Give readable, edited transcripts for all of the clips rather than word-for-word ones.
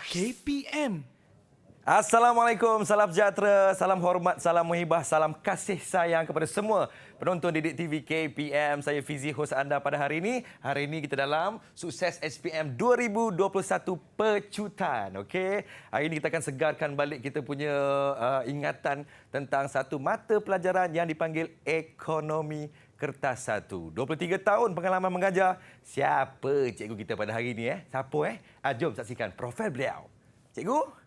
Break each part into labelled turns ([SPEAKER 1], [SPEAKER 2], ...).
[SPEAKER 1] KPM.
[SPEAKER 2] Assalamualaikum, salam sejahtera, salam hormat, salam muhibah, salam kasih sayang kepada semua penonton Didik TV KPM. Saya Fizi, hos anda pada hari ini. Hari ini kita dalam Sukses SPM 2021 Pecutan. Okey, hari ini kita akan segarkan balik kita punya ingatan tentang satu mata pelajaran yang dipanggil Ekonomi Kertas 1. 23 tahun pengalaman mengajar. Siapa cikgu kita pada hari ini? Siapa? Jom saksikan profil beliau. Cikgu?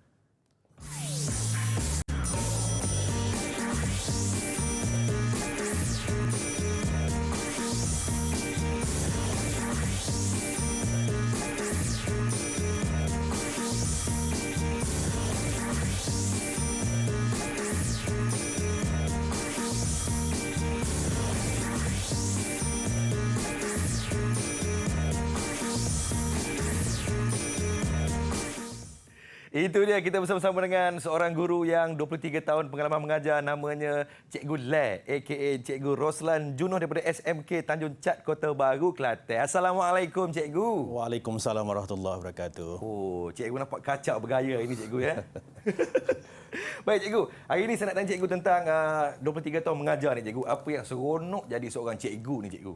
[SPEAKER 2] Itu dia, kita bersama-sama dengan seorang guru yang 23 tahun pengalaman mengajar, namanya Cikgu Le, a.k.a. Cikgu Roslan Junoh daripada SMK Tanjung Cat, Kota Baru, Kelantan. Assalamualaikum, Cikgu.
[SPEAKER 3] Waalaikumsalam warahmatullahi wabarakatuh.
[SPEAKER 2] Oh, Cikgu nampak kacak bergaya ini, Cikgu, ya. Baik, Cikgu. Hari ini saya nak tanya Cikgu tentang 23 tahun mengajar ni, Cikgu. Apa yang seronok jadi seorang cikgu ni, Cikgu?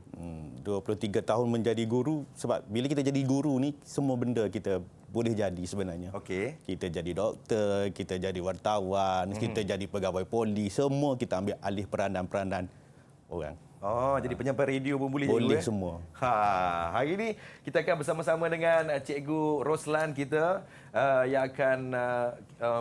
[SPEAKER 3] 23 tahun menjadi guru, sebab bila kita jadi guru ni, semua benda kita boleh jadi sebenarnya.
[SPEAKER 2] Okey.
[SPEAKER 3] Kita jadi doktor, kita jadi wartawan, kita jadi pegawai polis, semua kita ambil alih peranan-peranan orang.
[SPEAKER 2] Oh, jadi penyampai radio pun boleh,
[SPEAKER 3] Boleh
[SPEAKER 2] Cikgu,
[SPEAKER 3] semua.
[SPEAKER 2] Hari ini kita akan bersama-sama dengan Cikgu Roslan kita yang akan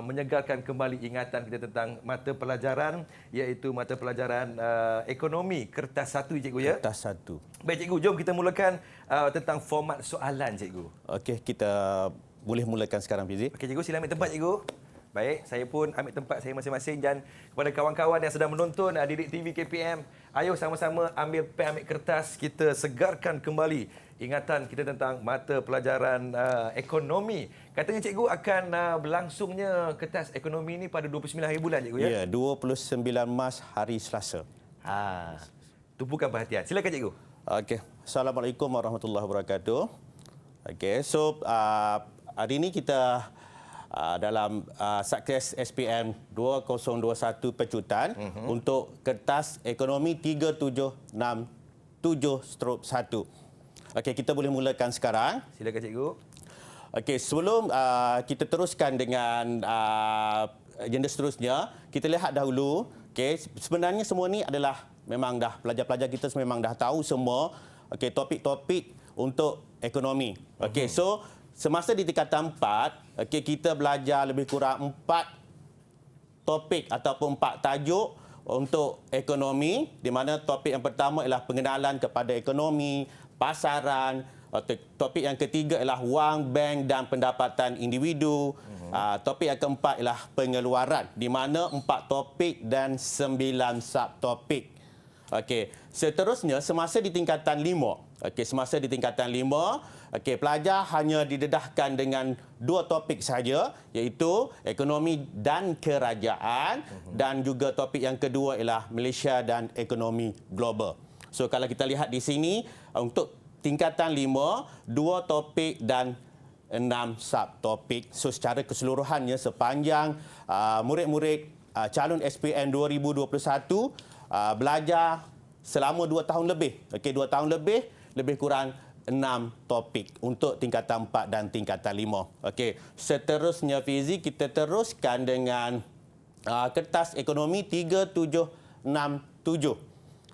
[SPEAKER 2] menyegarkan kembali ingatan kita tentang mata pelajaran, iaitu mata pelajaran Ekonomi Kertas 1, Cikgu, ya?
[SPEAKER 3] Kertas 1.
[SPEAKER 2] Baik, Cikgu, jom kita mulakan tentang format soalan, Cikgu.
[SPEAKER 3] Okey, kita boleh mulakan sekarang, Fizi.
[SPEAKER 2] Okey, Cikgu, sila ambil tempat, Cikgu. Baik, saya pun ambil tempat saya masing-masing, dan kepada kawan-kawan yang sedang menonton Didik TV KPM, ayo sama-sama ambil pen, ambil kertas, kita segarkan kembali ingatan kita tentang mata pelajaran ekonomi. Katanya cikgu akan berlangsungnya kertas ekonomi ini pada 29 hari bulan, Cikgu, ya?
[SPEAKER 3] Ya, 29 Mac hari Selasa.
[SPEAKER 2] Tumpukan perhatian. Silakan, Cikgu.
[SPEAKER 3] Okey. Assalamualaikum warahmatullahi wabarakatuh. Okey, so hari ini kita dalam Sukses SPM 2021 Pecutan untuk kertas ekonomi 3767/1. Okey, kita boleh mulakan sekarang.
[SPEAKER 2] Silakan, Cikgu.
[SPEAKER 3] Okey, sebelum kita teruskan dengan agenda seterusnya, kita lihat dahulu. Okey, sebenarnya semua ni adalah memang dah pelajar-pelajar kita memang dah tahu semua. Okey, topik-topik untuk ekonomi. Okey, so semasa di tingkatan 4, okey, kita belajar lebih kurang 4 topik ataupun 4 tajuk untuk ekonomi, di mana topik yang pertama ialah pengenalan kepada ekonomi, pasaran. Topik yang ketiga ialah wang, bank dan pendapatan individu. Topik yang keempat ialah pengeluaran, di mana 4 topik dan 9 subtopik. Okey, seterusnya semasa di tingkatan 5. Okey, semasa di tingkatan 5, okey, pelajar hanya didedahkan dengan 2 topik saja, iaitu ekonomi dan kerajaan, dan juga topik yang kedua ialah Malaysia dan ekonomi global. So kalau kita lihat di sini, untuk tingkatan 5, 2 topik dan 6 subtopik. So secara keseluruhannya sepanjang murid-murid calon SPM 2021 belajar selama 2 tahun lebih. Okey, 2 tahun lebih kurang 6 topik untuk tingkatan 4 dan tingkatan 5. Okey, seterusnya, Fizi, kita teruskan dengan kertas ekonomi 3767.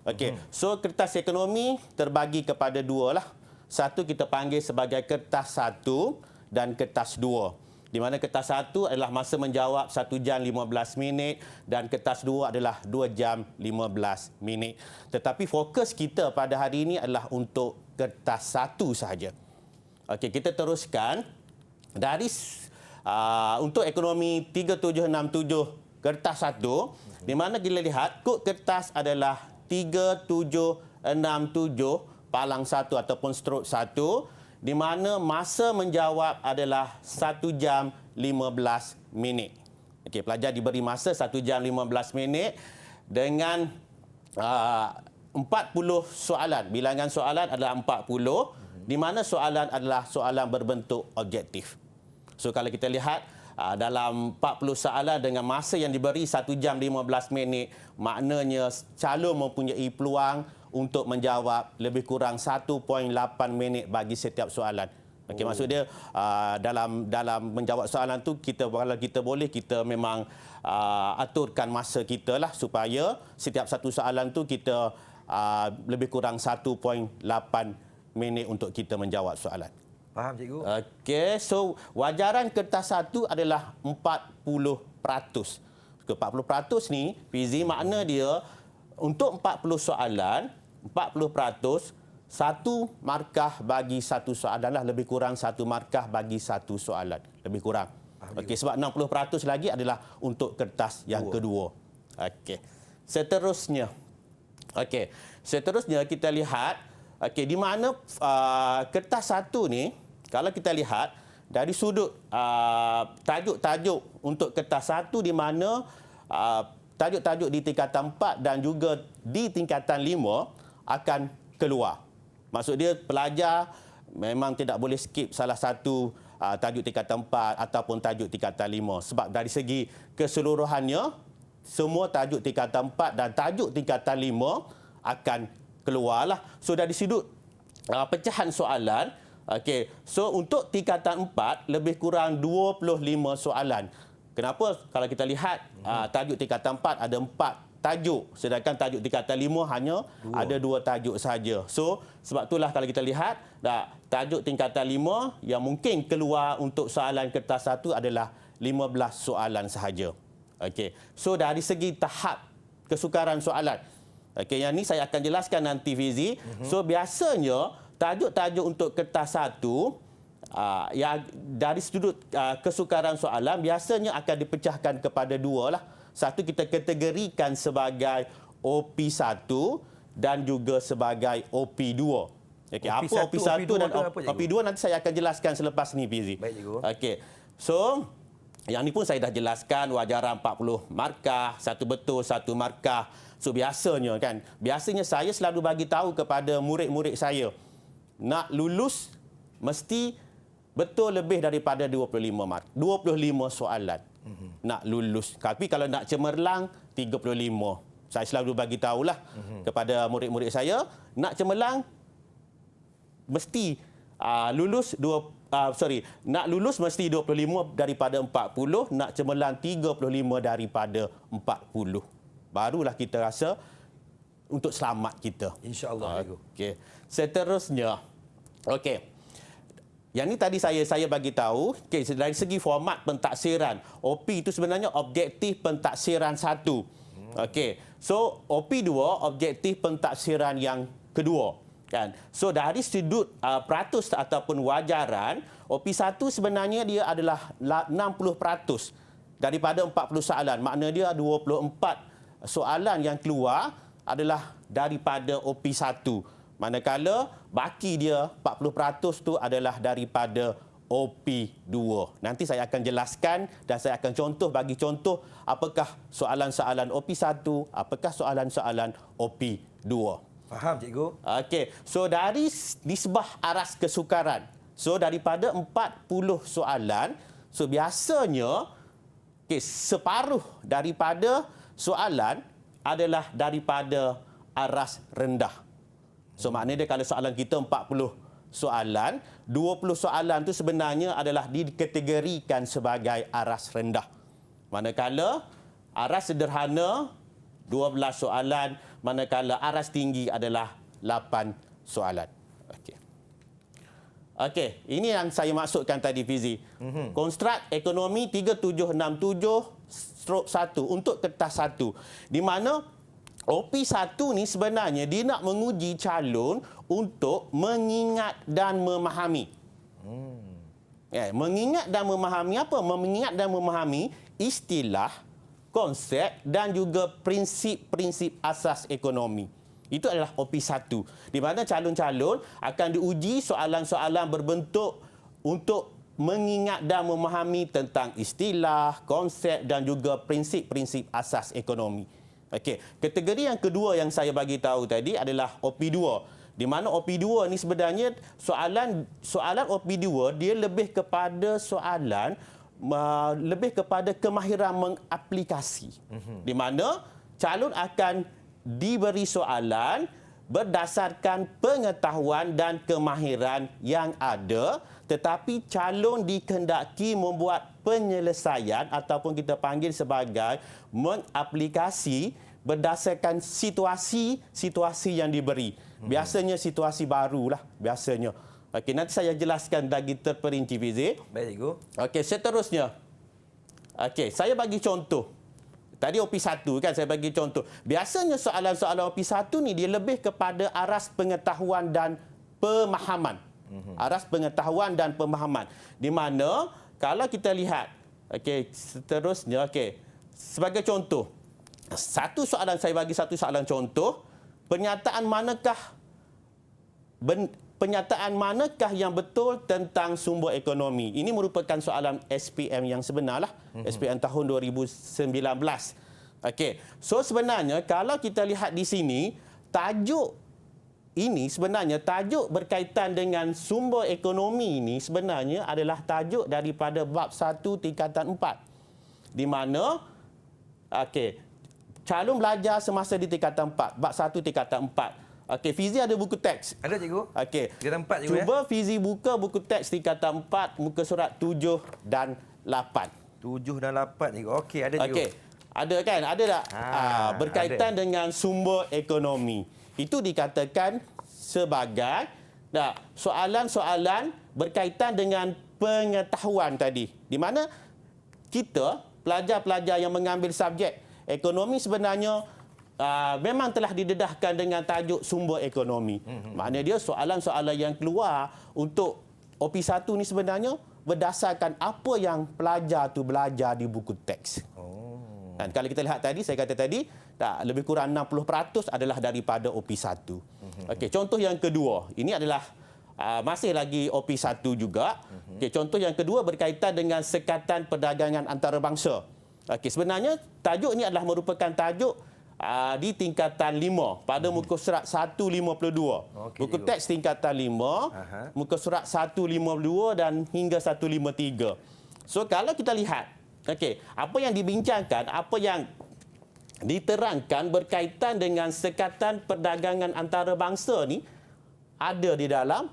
[SPEAKER 3] Okey, so kertas ekonomi terbagi kepada 2 lah. Satu kita panggil sebagai kertas 1 dan kertas 2. Di mana kertas 1 adalah masa menjawab 1 jam 15 minit dan kertas 2 adalah 2 jam 15 minit. Tetapi fokus kita pada hari ini adalah untuk kertas 1 sahaja. Okey, kita teruskan dari untuk ekonomi 3767 kertas 1, di mana kita lihat kod kertas adalah 3767 palang 1 ataupun strok 1, di mana masa menjawab adalah 1 jam 15 minit. Okey, pelajar diberi masa 1 jam 15 minit dengan 40 soalan. Bilangan soalan adalah 40, di mana soalan adalah soalan berbentuk objektif. So kalau kita lihat dalam 40 soalan dengan masa yang diberi 1 jam 15 minit, maknanya calon mempunyai peluang untuk menjawab lebih kurang 1.8 minit bagi setiap soalan. Okey, maksud dia dalam menjawab soalan tu kalau kita boleh kita memang aturkan masa kita lah supaya setiap satu soalan tu kita lebih kurang 1.8 minit untuk kita menjawab soalan.
[SPEAKER 2] Faham, cikgu?
[SPEAKER 3] Okey, so wajaran kertas 1 adalah 40%. 40% ni, Fizi, makna dia untuk 40 soalan, 40%, 1 markah bagi 1 soalan lah, lebih kurang 1 markah bagi 1 soalan. Lebih kurang. Okey, sebab 60% lagi adalah untuk kertas yang kedua. Okey. Seterusnya kita lihat di mana kertas 1 ni, kalau kita lihat dari sudut tajuk-tajuk untuk kertas 1 di mana tajuk-tajuk di tingkatan 4 dan juga di tingkatan 5 akan keluar. Maksud dia pelajar memang tidak boleh skip salah satu tajuk tingkatan 4 ataupun tajuk tingkatan 5 sebab dari segi keseluruhannya semua tajuk tingkatan 4 dan tajuk tingkatan 5 akan keluarlah. So dari sudut pecahan soalan, so untuk tingkatan 4 lebih kurang 25 soalan. Kenapa? Kalau kita lihat tajuk tingkatan 4 ada 4 tajuk, sedangkan tajuk tingkatan 5 hanya ada 2 tajuk saja. So sebab itulah kalau kita lihat tajuk tingkatan 5 yang mungkin keluar untuk soalan kertas 1 adalah 15 soalan sahaja. Okey. So dari segi tahap kesukaran soalan, yang ni saya akan jelaskan nanti, Fizi. So biasanya tajuk-tajuk untuk kertas 1 yang dari sudut kesukaran soalan biasanya akan dipecahkan kepada 2 lah. Satu kita kategorikan sebagai OP1 dan juga sebagai OP2. Okey, apa OP1 dan OP2 nanti saya akan jelaskan selepas ni, Fizi.
[SPEAKER 2] Baik, cikgu.
[SPEAKER 3] Okey. So yang ni pun saya dah jelaskan wajaran 40 markah, 1 betul, 1 markah. So biasanya saya selalu bagi tahu kepada murid-murid saya, nak lulus mesti betul lebih daripada 25 mark. 25 soalan. Nak lulus. Tapi kalau nak cemerlang 35. Saya selalu bagi tahulah kepada murid-murid saya, nak cemerlang mesti nak lulus mesti 25 daripada 40, nak cemerlang 35 daripada 40. Barulah kita rasa untuk selamat kita.
[SPEAKER 2] InsyaAllah.
[SPEAKER 3] Okey. Seterusnya. Okey. Yang ni tadi saya bagi tahu, dari segi format pentaksiran, OP itu sebenarnya objektif pentaksiran 1. Okey. So OP2 objektif pentaksiran yang kedua. Kan? So dari sudut peratus ataupun wajaran, OP1 sebenarnya dia adalah 60% daripada 40 soalan. Makna dia 24 soalan yang keluar adalah daripada OP1. Manakala baki dia 40% tu adalah daripada OP2. Nanti saya akan jelaskan dan saya akan bagi contoh apakah soalan-soalan OP1, apakah soalan-soalan OP2.
[SPEAKER 2] Faham, cikgu?
[SPEAKER 3] Okey. So dari nisbah aras kesukaran. So daripada 40 soalan, so biasanya separuh daripada soalan adalah daripada aras rendah. So maknanya kalau soalan kita 40 soalan, 20 soalan tu sebenarnya adalah dikategorikan sebagai aras rendah. Manakala aras sederhana 12 soalan, manakala aras tinggi adalah 8 soalan. Okey, ini yang saya maksudkan tadi, Fizi. Konstruk ekonomi 3767/1 untuk kertas 1. Di mana OP1 ni sebenarnya dia nak menguji calon untuk mengingat dan memahami. Mengingat dan memahami apa? Mengingat dan memahami istilah, konsep dan juga prinsip-prinsip asas ekonomi. Itu adalah OP1. Di mana calon-calon akan diuji soalan-soalan berbentuk untuk mengingat dan memahami tentang istilah, konsep dan juga prinsip-prinsip asas ekonomi. Okey, kategori yang kedua yang saya bagi tahu tadi adalah OP2. Di mana OP2 ni sebenarnya soalan OP2 dia lebih kepada soalan lebih kepada kemahiran mengaplikasi. Di mana calon akan diberi soalan berdasarkan pengetahuan dan kemahiran yang ada, tetapi calon dikehendaki membuat penyelesaian ataupun kita panggil sebagai mengaplikasi berdasarkan situasi yang diberi. Biasanya situasi barulah biasanya. Okey, nanti saya jelaskan lagi terperinci, Fizi.
[SPEAKER 2] Baik, cikgu.
[SPEAKER 3] Okey, seterusnya. Okey, saya bagi contoh. Tadi OP1 kan saya bagi contoh. Biasanya soalan-soalan OP1 ni dia lebih kepada aras pengetahuan dan pemahaman. Aras pengetahuan dan pemahaman. Di mana kalau kita lihat, okey, seterusnya, okey. Sebagai contoh, saya bagi satu soalan contoh, pernyataan manakah yang betul tentang sumber ekonomi? Ini merupakan soalan SPM yang sebenarlah, SPM tahun 2019. Okey. So sebenarnya kalau kita lihat di sini, tajuk berkaitan dengan sumber ekonomi ini sebenarnya adalah tajuk daripada bab 1 tingkatan 4. Di mana calon belajar semasa di tingkatan 4, bab 1 tingkatan 4. Okey, Fizi ada buku teks?
[SPEAKER 2] Ada, cikgu.
[SPEAKER 3] Okey.
[SPEAKER 2] Tingkatan 4, cikgu.
[SPEAKER 3] Cuba Fizi buka buku teks tingkatan 4, muka surat 7 dan 8.
[SPEAKER 2] 7 dan 8, cikgu. Okey, ada, cikgu.
[SPEAKER 3] Okey. Ada kan? Ada tak? Berkaitan dengan sumber ekonomi. Itu dikatakan sebagai soalan-soalan berkaitan dengan pengetahuan tadi. Di mana kita, pelajar-pelajar yang mengambil subjek ekonomi sebenarnya memang telah didedahkan dengan tajuk sumber ekonomi. Maknanya dia soalan-soalan yang keluar untuk OP1 ni sebenarnya berdasarkan apa yang pelajar tu belajar di buku teks. Dan kalau kita lihat tadi, saya kata tadi, lebih kurang 60% adalah daripada OP1. Okey, contoh yang kedua. Ini adalah masih lagi OP1 juga. Okey, contoh yang kedua berkaitan dengan sekatan perdagangan antarabangsa. Okey, sebenarnya tajuk ini adalah merupakan tajuk di tingkatan 5 pada muka surat 152. Buku teks tingkatan 5, muka surat 152 dan hingga 153. So kalau kita lihat, okey, apa yang dibincangkan, apa yang diterangkan berkaitan dengan sekatan perdagangan antarabangsa ni ada di dalam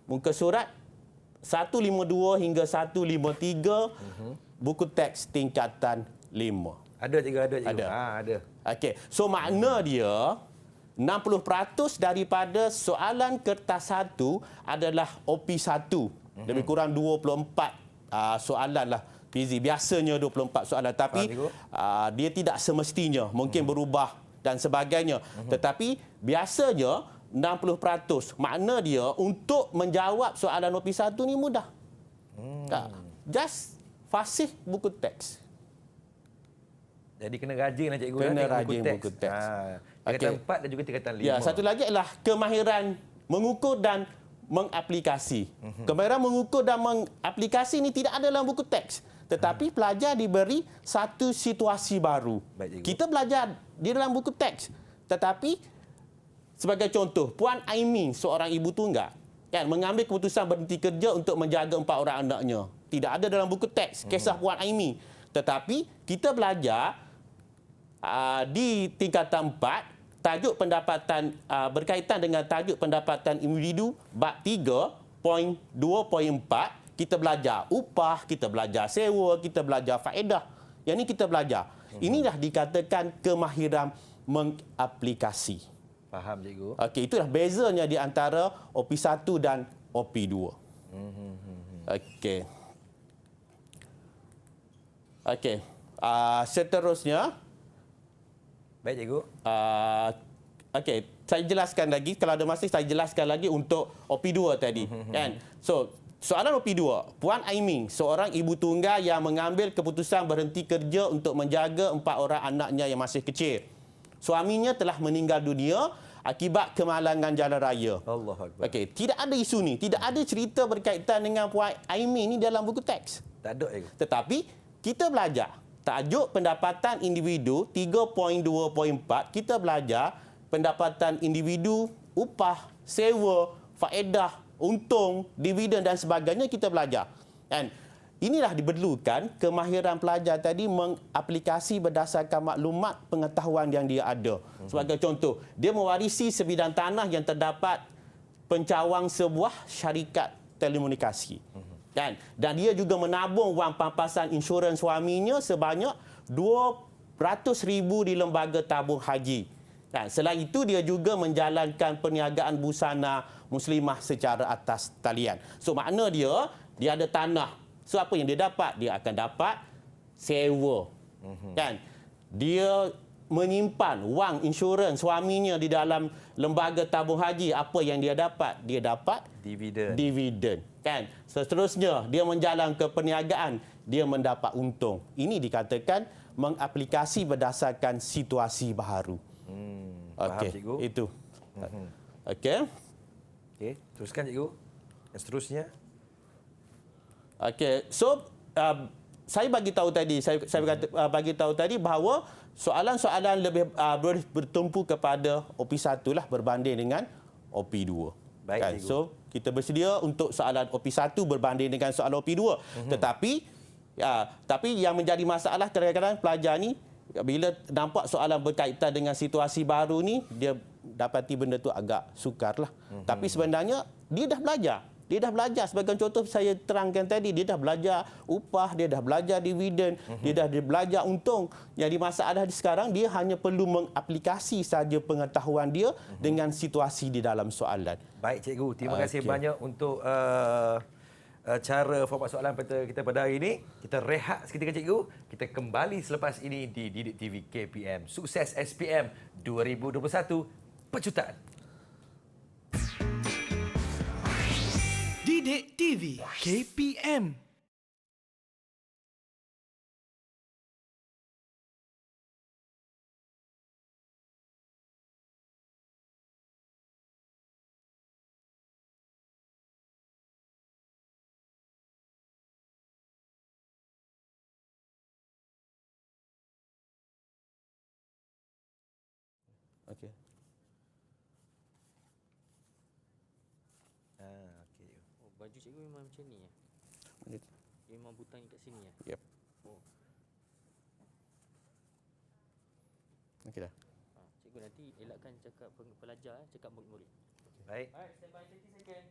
[SPEAKER 3] muka surat 152 hingga 153 buku teks tingkatan 5.
[SPEAKER 2] Ada, cikgu. Ada, cikgu.
[SPEAKER 3] Ada.
[SPEAKER 2] Ada.
[SPEAKER 3] Okey. So makna dia 60% daripada soalan kertas 1 adalah OP1. Lebih kurang 24 soalan lah. Fizi biasanya 24 soalan, tapi dia tidak semestinya, mungkin berubah dan sebagainya. Tetapi biasanya 60%. Makna dia untuk menjawab soalan OP1 ni mudah. Just fasih buku teks.
[SPEAKER 2] Jadi kena rajinlah, cikgu.
[SPEAKER 3] Kena rajin buku teks.
[SPEAKER 2] Tingkatan 4 dan juga tingkatan 5.
[SPEAKER 3] Ya, satu lagi adalah kemahiran mengukur dan mengaplikasi. Kemahiran mengukur dan mengaplikasi ini tidak ada dalam buku teks. Tetapi pelajar diberi satu situasi baru.
[SPEAKER 2] Baik, cikgu.
[SPEAKER 3] Kita belajar di dalam buku teks. Tetapi sebagai contoh, Puan Aimi, seorang ibu tunggal, kan, mengambil keputusan berhenti kerja untuk menjaga 4 orang anaknya. Tidak ada dalam buku teks kisah Puan Aimi. Tetapi kita belajar di tingkatan 4, tajuk pendapatan berkaitan dengan tajuk pendapatan individu bab 3.2.4, kita belajar upah, kita belajar sewa, kita belajar faedah. Yang ini kita belajar. Inilah dikatakan kemahiran mengaplikasi.
[SPEAKER 2] Faham, cikgu.
[SPEAKER 3] Okey, itulah bezanya di antara OP1 dan OP2. Okey. Okey. Seterusnya,
[SPEAKER 2] baik, cikgu.
[SPEAKER 3] Okey, saya jelaskan lagi. Kalau ada masa, saya jelaskan lagi untuk OP2 tadi. Kan? So, soalan OP2. Puan Aiming, seorang ibu tunggal yang mengambil keputusan berhenti kerja untuk menjaga 4 orang anaknya yang masih kecil. Suaminya telah meninggal dunia akibat kemalangan jalan raya.
[SPEAKER 2] Allahuakbar.
[SPEAKER 3] Okey, tidak ada isu ni. Tidak ada cerita berkaitan dengan Puan Aiming ni dalam buku teks.
[SPEAKER 2] Tak ada, cikgu.
[SPEAKER 3] Tetapi, kita belajar tajuk pendapatan individu 3.2.4, kita belajar pendapatan individu, upah, sewa, faedah, untung, dividen dan sebagainya kita belajar. Kan? Inilah diperlukan kemahiran pelajar tadi mengaplikasi berdasarkan maklumat pengetahuan yang dia ada. Sebagai contoh, dia mewarisi sebidang tanah yang terdapat pencawang sebuah syarikat telekomunikasi. Kan? Dan dia juga menabung wang pampasan insurans suaminya sebanyak 200,000 di lembaga tabung haji. Kan? Selain itu, dia juga menjalankan perniagaan busana muslimah secara atas talian. So, makna dia ada tanah. So, apa yang dia dapat? Dia akan dapat sewa. Kan? Dia menyimpan wang insurans suaminya di dalam lembaga tabung haji. Apa yang dia dapat? Dia dapat dividen. Kan? Seterusnya, dia menjalankan perniagaan. Dia mendapat untung. Ini dikatakan mengaplikasi berdasarkan situasi baharu.
[SPEAKER 2] Faham, cikgu.
[SPEAKER 3] Itu. Okey.
[SPEAKER 2] Okey, teruskan cikgu. Yang seterusnya.
[SPEAKER 3] Okey, so saya bagi tahu tadi, bagi tahu tadi bahawa soalan-soalan lebih bertumpu kepada OP1 lah berbanding dengan OP2.
[SPEAKER 2] Baik,
[SPEAKER 3] kan? So kita bersedia untuk soalan OP1 berbanding dengan soalan OP2. Tapi yang menjadi masalah kadang-kadang pelajar ni bila nampak soalan berkaitan dengan situasi baru ni, dia dapati benda tu agak sukar lah. Tapi sebenarnya dia dah belajar. Dia dah belajar. Sebagai contoh saya terangkan tadi, dia dah belajar upah, dia dah belajar dividen, dia dah belajar untung. Yang di masalah sekarang, dia hanya perlu mengaplikasi saja pengetahuan dia dengan situasi di dalam soalan.
[SPEAKER 2] Baik cikgu, terima kasih banyak untuk cara format soalan kita pada hari ini. Kita rehat seketika cikgu. Kita kembali selepas ini di Didik TV KPM. Sukses SPM 2021 Pecutan.
[SPEAKER 1] Didik TV KPM.
[SPEAKER 3] Okey.
[SPEAKER 2] Okey.
[SPEAKER 4] Oh, baju cikgu memang macam ni ya? Dia memang butang kat sini ya?
[SPEAKER 3] Yep.
[SPEAKER 4] Oh.
[SPEAKER 3] Okey dah.
[SPEAKER 4] Cikgu nanti elakkan cakap pelajar, cakap murid-murid.
[SPEAKER 2] Baik.
[SPEAKER 4] Alright, stand by 30 seconds.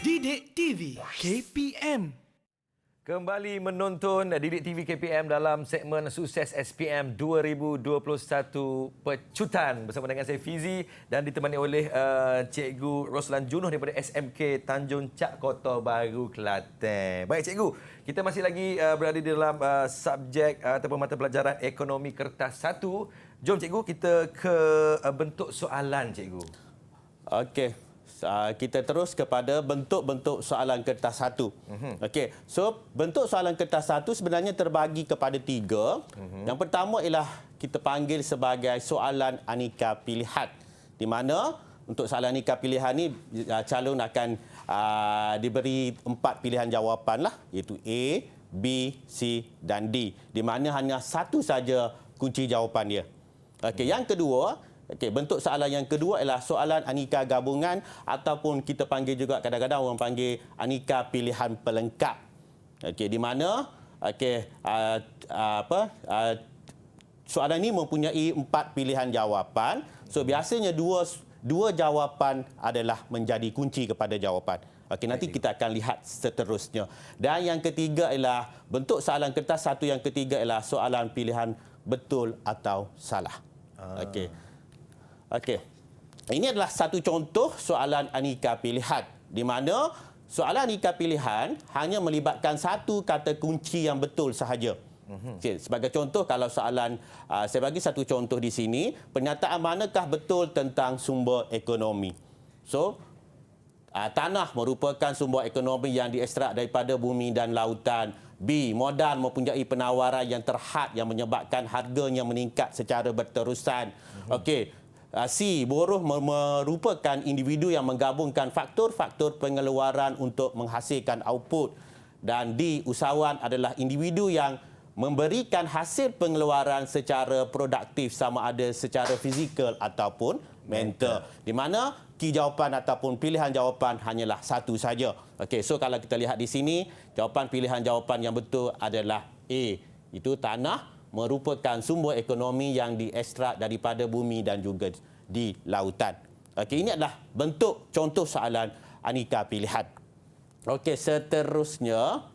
[SPEAKER 1] Didik TV KPM.
[SPEAKER 2] Kembali menonton Didik TV KPM dalam segmen Sukses SPM 2021 Pecutan bersama dengan saya Fizi dan ditemani oleh Cikgu Roslan Junuh daripada SMK Tanjung Cak Kota Baru, Kelantan. Baik cikgu, kita masih lagi berada di dalam subjek ataupun mata pelajaran Ekonomi Kertas 1. Jom cikgu kita ke bentuk soalan cikgu.
[SPEAKER 3] Okey. Kita terus kepada bentuk-bentuk soalan kertas 1. Okey. So, bentuk soalan kertas 1 sebenarnya terbagi kepada 3. Yang pertama ialah kita panggil sebagai soalan aneka pilihan. Di mana untuk soalan aneka pilihan ni calon akan diberi 4 pilihan jawapan lah, iaitu A, B, C dan D. Di mana hanya satu saja kunci jawapan dia. Okey, yang kedua, bentuk soalan yang kedua ialah soalan aneka gabungan ataupun kita panggil juga kadang-kadang orang panggil aneka pilihan pelengkap. Okey, di mana soalan ini mempunyai 4 pilihan jawapan. So biasanya dua jawapan adalah menjadi kunci kepada jawapan. Okey, nanti kita akan lihat seterusnya. Dan yang ketiga ialah bentuk soalan kertas 1 yang ketiga ialah soalan pilihan betul atau salah. Okey. Okey. Ini adalah satu contoh soalan aneka pilihan di mana soalan aneka pilihan hanya melibatkan satu kata kunci yang betul sahaja. Okay. Sebagai contoh, kalau soalan saya bagi satu contoh di sini, pernyataan manakah betul tentang sumber ekonomi? So, tanah merupakan sumber ekonomi yang diekstrak daripada bumi dan lautan. B. Modal mempunyai penawaran yang terhad yang menyebabkan harganya meningkat secara berterusan. Okey. C. Buruh merupakan individu yang menggabungkan faktor-faktor pengeluaran untuk menghasilkan output. Dan D. Usahawan adalah individu yang memberikan hasil pengeluaran secara produktif sama ada secara fizikal ataupun mental. Di mana key jawapan ataupun pilihan jawapan hanyalah satu saja. Okey, so kalau kita lihat di sini, jawapan pilihan jawapan yang betul adalah A. Itu tanah merupakan sumber ekonomi yang diekstrak daripada bumi dan juga di lautan. Okey, ini adalah bentuk contoh soalan aneka pilihan. Okey, seterusnya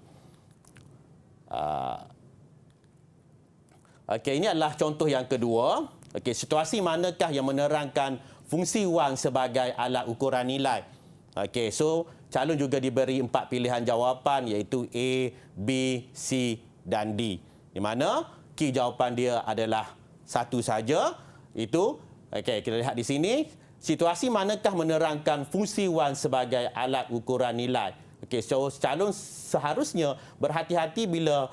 [SPEAKER 3] okey, ini adalah contoh yang kedua. Okey, situasi manakah yang menerangkan fungsi wang sebagai alat ukuran nilai? Okey, so calon juga diberi 4 pilihan jawapan iaitu A, B, C dan D. Di mana key jawapan dia adalah satu saja. Itu okey, kita lihat di sini, situasi manakah menerangkan fungsi wang sebagai alat ukuran nilai? Okey, so calon seharusnya berhati-hati bila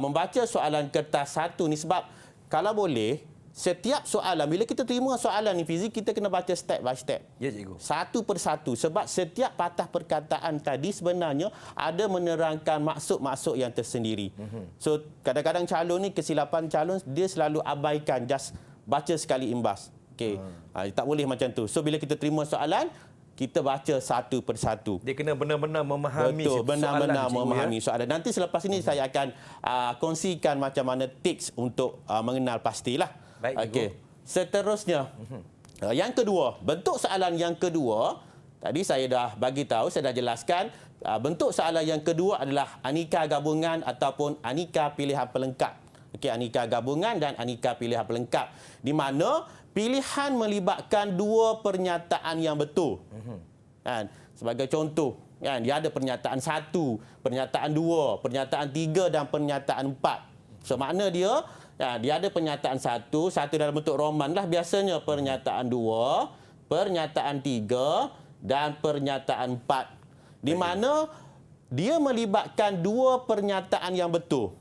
[SPEAKER 3] membaca soalan kertas satu ni, sebab kalau boleh setiap soalan, bila kita terima soalan ni Fizi, kita kena baca step by step.
[SPEAKER 2] Ya, cikgu.
[SPEAKER 3] Satu persatu. Sebab setiap patah perkataan tadi sebenarnya ada menerangkan maksud-maksud yang tersendiri. So, kadang-kadang calon ni, kesilapan calon, dia selalu abaikan, just baca sekali imbas. Okay. Tak boleh macam tu. So, bila kita terima soalan, kita baca satu persatu.
[SPEAKER 2] Dia kena benar-benar memahami
[SPEAKER 3] Betul, benar-benar
[SPEAKER 2] soalan, cikgu,
[SPEAKER 3] memahami
[SPEAKER 2] ya?
[SPEAKER 3] soalan. Nanti selepas ini saya akan kongsikan macam mana tips untuk mengenal pastilah.
[SPEAKER 2] Baik, cikgu.
[SPEAKER 3] Okey. Seterusnya, yang kedua, bentuk soalan yang kedua, tadi saya dah bagi tahu, saya dah jelaskan, bentuk soalan yang kedua adalah aneka gabungan ataupun aneka pilihan pelengkap. Okey, aneka gabungan dan aneka pilihan pelengkap. Di mana pilihan melibatkan dua pernyataan yang betul. Kan? Sebagai contoh, kan, dia ada pernyataan 1, pernyataan 2, pernyataan 3 dan pernyataan 4. So makna dia, dia ada pernyataan 1 dalam bentuk roman lah biasanya, pernyataan 2, pernyataan 3 dan pernyataan 4. Di mana dia melibatkan dua pernyataan yang betul.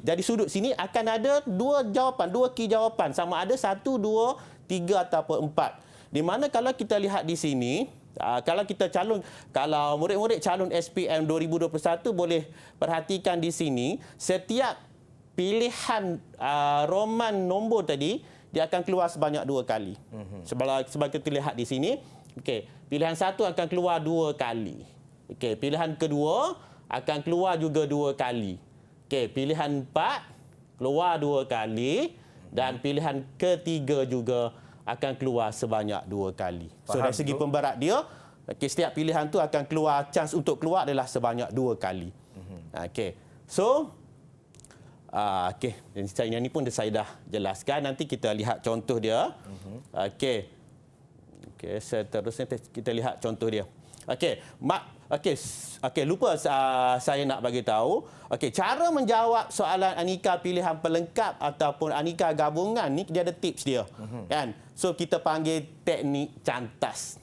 [SPEAKER 3] Dari sudut sini akan ada dua jawapan, dua key jawapan. Sama ada 1, 2, 3 ataupun 4. Di mana kalau kita lihat di sini, kalau murid-murid calon SPM 2021 boleh perhatikan di sini, setiap pilihan roman nombor tadi, dia akan keluar sebanyak 2 kali. Sebab kita lihat di sini, okey, pilihan 1 akan keluar 2 kali. Okey, pilihan kedua akan keluar juga 2 kali. Okey, pilihan 4 keluar 2 kali dan pilihan ketiga juga akan keluar sebanyak 2 kali. So
[SPEAKER 2] Faham,
[SPEAKER 3] dari segi
[SPEAKER 2] cikgu.
[SPEAKER 3] pemberat dia, okey, setiap pilihan tu akan keluar, chance untuk keluar adalah sebanyak 2 kali. Okey. So okey, yang ni pun saya dah jelaskan. Nanti kita lihat contoh dia. Okey. Okey, seterusnya kita lihat contoh dia. Okey, lupa saya nak bagi tahu. Okey, cara menjawab soalan aneka pilihan pelengkap ataupun aneka gabungan ni, dia ada tips dia. Kan? So kita panggil teknik cantas.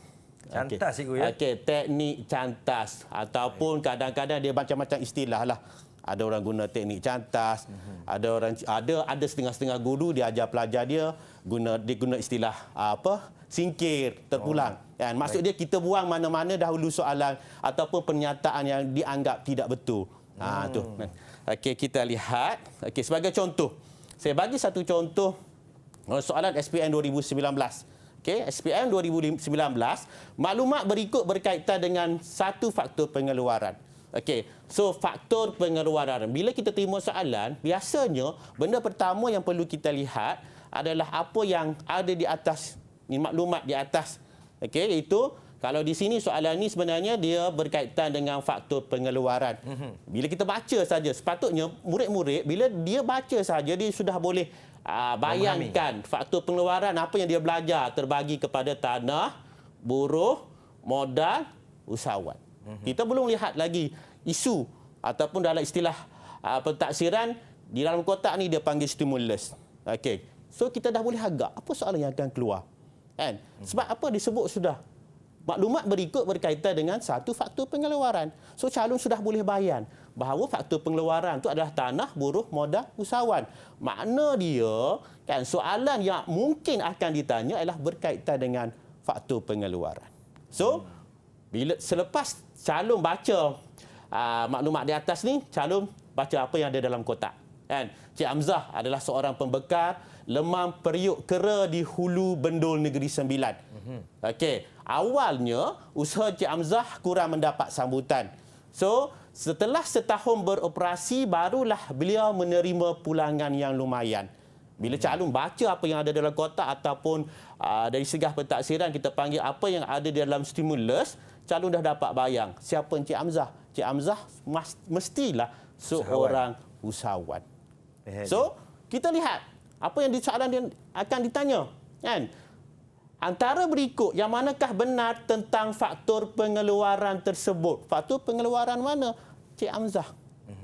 [SPEAKER 2] Cantas, cikgu, ya?
[SPEAKER 3] Okey, teknik cantas ataupun kadang-kadang dia macam-macam istilah lah. Ada orang guna teknik cantas, ada setengah-setengah guru dia ajar pelajar dia guna istilah singkir, terpulang. Kan? Maksud dia kita buang mana-mana dahulu soalan ataupun pernyataan yang dianggap tidak betul. Tu. Okey, kita lihat. Okey, sebagai contoh, saya bagi satu contoh soalan SPM 2019. Okey, SPM 2019, maklumat berikut berkaitan dengan satu faktor pengeluaran. Okey, so faktor pengeluaran. Bila kita terima soalan, biasanya benda pertama yang perlu kita lihat adalah apa yang ada di atas, ni maklumat di atas. Okey, iaitu kalau di sini soalan ni sebenarnya dia berkaitan dengan faktor pengeluaran. Bila kita baca saja, sepatutnya murid-murid bila dia baca saja dia sudah boleh bayangkan faktor pengeluaran apa yang dia belajar terbagi kepada tanah, buruh, modal, usahawan. Kita belum lihat lagi isu ataupun dalam istilah pentaksiran di dalam kotak ni dia panggil stimulus. Okey. So kita dah boleh agak apa soalan yang akan keluar. Kan? Sebab apa disebut sudah maklumat berikut berkaitan dengan satu faktor pengeluaran. So calon sudah boleh bahawa faktor pengeluaran itu adalah tanah, buruh, modal, usahawan. Makna dia, kan, soalan yang mungkin akan ditanya adalah berkaitan dengan faktor pengeluaran. So, bila selepas calon baca maklumat di atas ni, calon baca apa yang ada dalam kotak. Kan? Cik Hamzah adalah seorang pembekar lemam periuk kera di Hulu Bendul Negeri Sembilan. Okey, awalnya usaha Cik Hamzah kurang mendapat sambutan. So, setelah setahun beroperasi, barulah beliau menerima pulangan yang lumayan. Bila calon baca apa yang ada dalam kotak ataupun dari segah pentaksiran kita panggil apa yang ada di dalam stimulus, calon dah dapat bayang siapa Encik Hamzah. Encik Hamzah mestilah seorang usahawan. So, kita lihat apa yang di soalan dia akan ditanya. Kan? Antara berikut, yang manakah benar tentang faktor pengeluaran tersebut? Faktor pengeluaran mana? Cik Hamzah.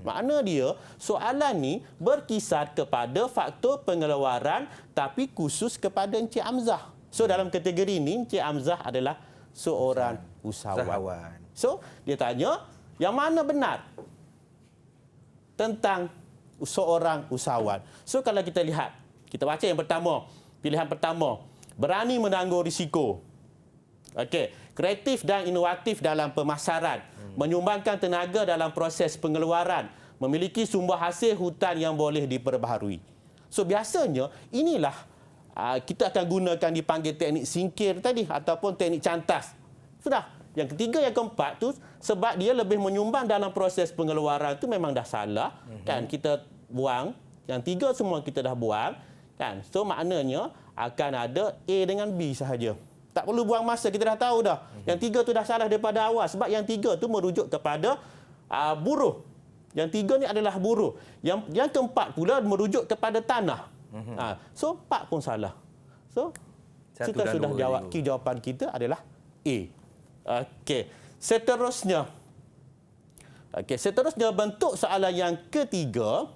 [SPEAKER 3] Makna dia, soalan ni berkisar kepada faktor pengeluaran tapi khusus kepada Encik Hamzah. So, dalam kategori ini, Encik Hamzah adalah seorang usahawan. So, dia tanya, yang mana benar tentang seorang usahawan? So, kalau kita lihat, kita baca yang pertama, pilihan pertama, berani menanggung risiko. Okey, kreatif dan inovatif dalam pemasaran, menyumbangkan tenaga dalam proses pengeluaran, memiliki sumber hasil hutan yang boleh diperbaharui. So biasanya inilah kita akan gunakan dipanggil teknik singkir tadi ataupun teknik cantas. Sudah. Yang ketiga, yang keempat tu sebab dia lebih menyumbang dalam proses pengeluaran tu memang dah salah, kan, kita buang. Yang tiga semua kita dah buang, kan. So maknanya akan ada A dengan B sahaja. Tak perlu buang masa, kita dah tahu dah. Yang tiga tu dah salah daripada awal sebab yang tiga tu merujuk kepada buruh. Yang tiga ni adalah buruh. Yang keempat pula merujuk kepada tanah. So empat pun salah. So
[SPEAKER 2] Satu
[SPEAKER 3] kita
[SPEAKER 2] dan
[SPEAKER 3] sudah
[SPEAKER 2] dua
[SPEAKER 3] jawab.
[SPEAKER 2] cikgu.
[SPEAKER 3] Jawapan kita adalah A. Okey. Seterusnya. Seterusnya bentuk soalan yang ketiga.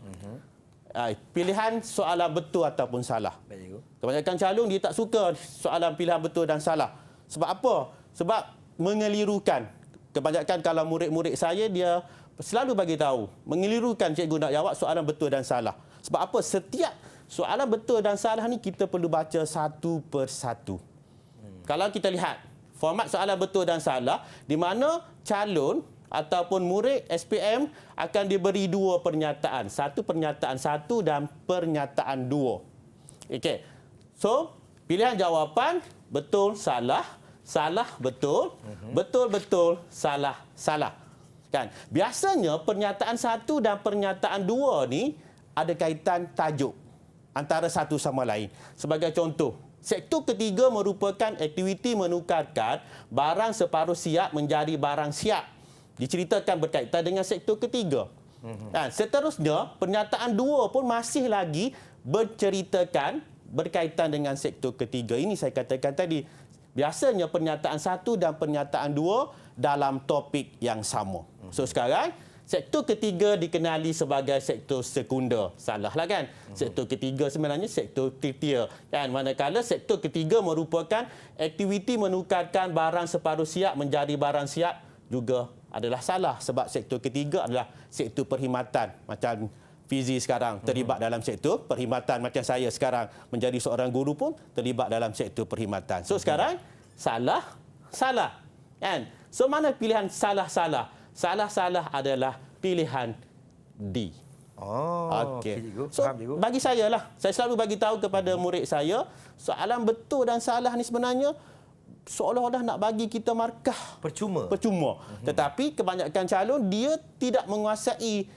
[SPEAKER 3] Pilihan soalan betul ataupun salah.
[SPEAKER 2] Baik, cikgu.
[SPEAKER 3] Kebanyakan calon dia tak suka soalan pilihan betul dan salah. Sebab apa? Sebab mengelirukan. Kebanyakan kalau murid-murid saya, dia selalu bagi tahu, mengelirukan cikgu nak jawab soalan betul dan salah. Sebab apa? Setiap soalan betul dan salah ni kita perlu baca satu persatu. Kalau kita lihat format soalan betul dan salah, di mana calon ataupun murid SPM akan diberi dua pernyataan. Satu pernyataan satu dan pernyataan dua. Okey. So, pilihan jawapan betul, salah, salah, betul, betul, betul, salah, salah. Kan? Biasanya pernyataan satu dan pernyataan dua ni ada kaitan tajuk antara satu sama lain. Sebagai contoh, sektor ketiga merupakan aktiviti menukarkan barang separuh siap menjadi barang siap. Diceritakan berkaitan dengan sektor ketiga. Dan seterusnya, pernyataan dua pun masih lagi berceritakan berkaitan dengan sektor ketiga. Ini saya katakan tadi. Biasanya pernyataan satu dan pernyataan dua dalam topik yang sama. So sekarang, sektor ketiga dikenali sebagai sektor sekunder. Salahlah kan? Sektor ketiga sebenarnya sektor tertier. Kan? Manakala sektor ketiga merupakan aktiviti menukarkan barang separuh siap menjadi barang siap juga adalah salah sebab sektor ketiga adalah sektor perkhidmatan. Macam Fizi sekarang terlibat dalam sektor perkhidmatan, macam saya sekarang menjadi seorang guru pun terlibat dalam sektor perkhidmatan. So sekarang salah, salah. Kan? So mana pilihan salah-salah? Salah-salah adalah pilihan D.
[SPEAKER 2] Oh,
[SPEAKER 3] Okey.
[SPEAKER 2] cikgu.
[SPEAKER 3] So
[SPEAKER 2] Faham, cikgu.
[SPEAKER 3] bagi saya lah, saya selalu bagi tahu kepada murid saya, soalan betul dan salah ni sebenarnya seolah-olah nak bagi kita markah
[SPEAKER 2] Percuma.
[SPEAKER 3] Tetapi kebanyakan calon dia tidak menguasai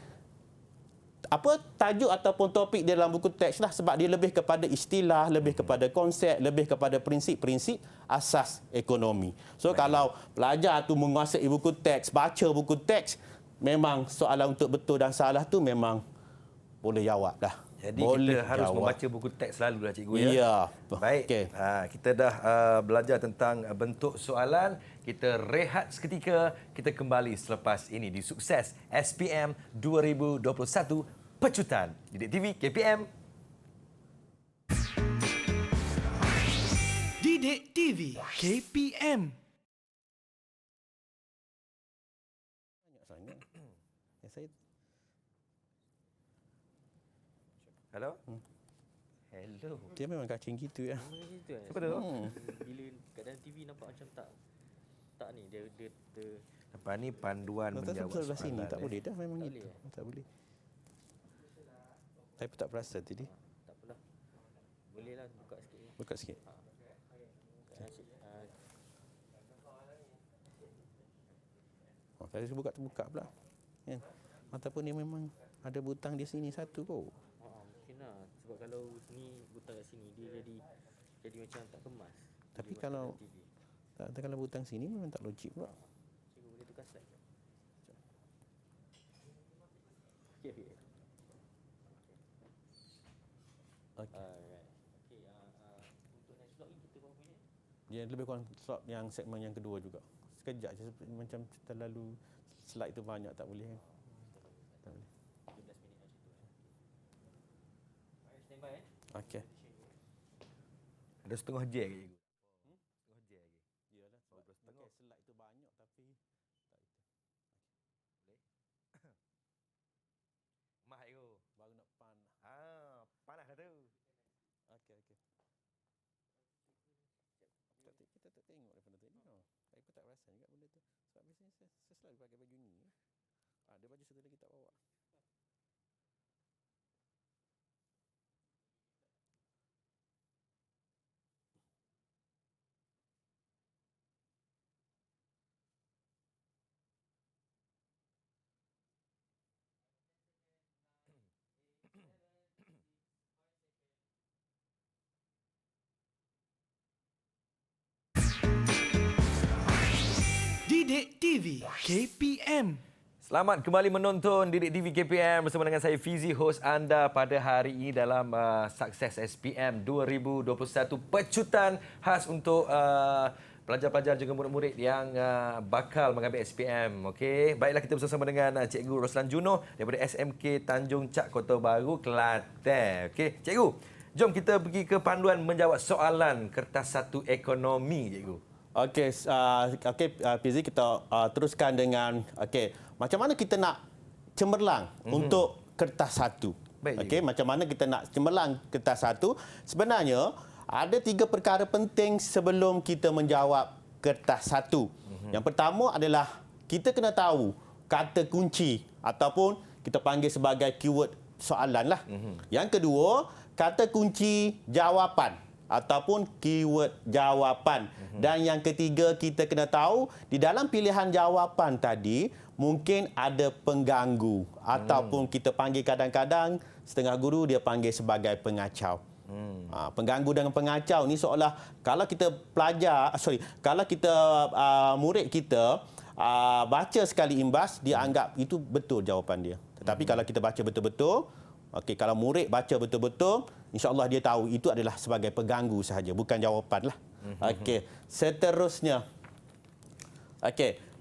[SPEAKER 3] apa tajuk ataupun topik di dalam buku teks lah sebab dia lebih kepada istilah, lebih kepada konsep, lebih kepada prinsip-prinsip asas ekonomi. So kalau pelajar tu menguasai buku teks, baca buku teks, memang soalan untuk betul dan salah tu memang boleh jawab dah.
[SPEAKER 2] Jadi
[SPEAKER 3] boleh
[SPEAKER 2] kita harus
[SPEAKER 3] jawab.
[SPEAKER 2] membaca buku teks selalulah cikgu ya.
[SPEAKER 3] Ya.
[SPEAKER 2] Baik.
[SPEAKER 3] Okey.
[SPEAKER 2] Kita dah belajar tentang bentuk soalan. Kita rehat seketika. Kita kembali selepas ini di Sukses SPM 2021 Pecutan Didik TV KPM.
[SPEAKER 1] Didik TV KPM.
[SPEAKER 2] Hello? Hello.
[SPEAKER 3] Dia memang kacing gitu ya.
[SPEAKER 4] Memang gitu kan?
[SPEAKER 2] Siapa tu?
[SPEAKER 4] Bila kat dalam TV nampak macam tak ni dia
[SPEAKER 2] Lepas ni panduan menjawab
[SPEAKER 3] Sebelah sini
[SPEAKER 2] soalan.
[SPEAKER 3] tak boleh dah memang
[SPEAKER 4] Tak
[SPEAKER 3] gitu.
[SPEAKER 4] boleh,
[SPEAKER 3] Tak boleh. Saya pun tak perasan tadi.
[SPEAKER 4] tak apalah. Boleh lah buka sikit ni.
[SPEAKER 3] Buka sikit. Oh, saya buka terbuka pula. Kan? Ataupun dia memang ada butang di sini satu kot.
[SPEAKER 4] Mungkin lah. Sebab kalau ni butang kat sini dia jadi macam tak kemas.
[SPEAKER 3] Tapi
[SPEAKER 4] Bila
[SPEAKER 3] kalau
[SPEAKER 4] buat kat dalam TV.
[SPEAKER 3] kalau butang sini memang tak logik pula.
[SPEAKER 4] Cikgu boleh tukar slide ke? Okey, okey.
[SPEAKER 3] Okey.
[SPEAKER 4] Alright. Okey, untuk next vlog ni kita berapa minit?
[SPEAKER 3] Dia lebih kurang slot yang segmen yang kedua juga. Sekejap je macam terlalu slide tu banyak tak boleh kan. Tak boleh.
[SPEAKER 4] 13 minit macam tu. Alright, stand by
[SPEAKER 3] Okey.
[SPEAKER 2] Ada setengah jam lagi, cikgu. Setengah jam lagi.
[SPEAKER 3] Iyalah sebab okey slide tu banyak tapi tak itu.
[SPEAKER 2] Mah cikgu.
[SPEAKER 3] Baru nak panah.
[SPEAKER 2] Panas dah tu.
[SPEAKER 3] Okey okey. Kita tak tengok daripada tadi. Saya pun tak perasan juga benda tu. Sebab biasanya saya selalu pakai baju ni. Ada baju satu lagi tak bawa.
[SPEAKER 1] Didik TV KPM.
[SPEAKER 2] Selamat kembali menonton Didik TV KPM bersama dengan saya Fizi, host anda pada hari ini dalam Sukses SPM 2021, pecutan khas untuk pelajar-pelajar juga murid-murid yang bakal mengambil SPM. Okey, baiklah kita bersama dengan Cikgu Roslan Junoh daripada SMK Tanjung Cak, Kota Baru, Kelantan. Okey, Cikgu, jom kita pergi ke panduan menjawab soalan kertas 1 ekonomi, Cikgu.
[SPEAKER 3] Okey, Fizi, kita teruskan dengan macam mana kita nak cemerlang untuk kertas satu.
[SPEAKER 2] Baik,
[SPEAKER 3] Okey, macam mana kita nak cemerlang kertas satu? Sebenarnya ada 3 perkara penting sebelum kita menjawab kertas satu. Yang pertama adalah kita kena tahu kata kunci ataupun kita panggil sebagai keyword soalan lah. Yang kedua, kata kunci jawapan ataupun keyword jawapan. Dan yang ketiga, kita kena tahu di dalam pilihan jawapan tadi mungkin ada pengganggu ataupun kita panggil kadang-kadang setengah guru dia panggil sebagai pengacau. Pengganggu dengan pengacau ni seolah kalau kita murid kita baca sekali imbas dia anggap itu betul jawapan dia. Tetapi kalau kita baca betul-betul, kalau murid baca betul-betul, insya-Allah dia tahu itu adalah sebagai pengganggu sahaja, bukan jawapan lah. Seterusnya.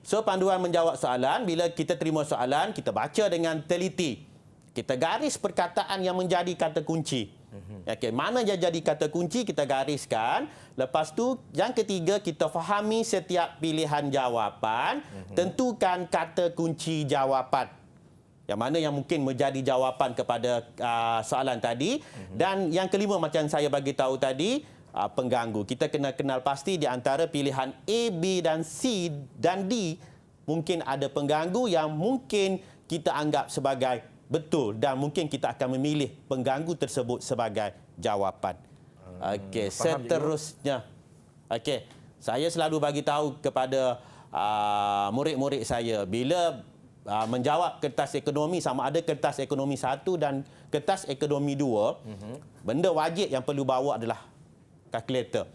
[SPEAKER 3] So panduan menjawab soalan, bila kita terima soalan, kita baca dengan teliti. Kita garis perkataan yang menjadi kata kunci. Mana yang jadi kata kunci kita gariskan. Lepas tu yang ketiga, kita fahami setiap pilihan jawapan, tentukan kata kunci jawapan. Yang mana yang mungkin menjadi jawapan kepada soalan tadi. Dan yang kelima macam saya bagi tahu tadi, pengganggu. Kita kena kenal pasti di antara pilihan A, B dan C dan D. Mungkin ada pengganggu yang mungkin kita anggap sebagai betul dan mungkin kita akan memilih pengganggu tersebut sebagai jawapan. Seterusnya. Saya selalu bagi tahu kepada murid-murid saya bila menjawab kertas ekonomi, sama ada kertas ekonomi 1 dan kertas ekonomi 2, benda wajib yang perlu bawa adalah kalkulator.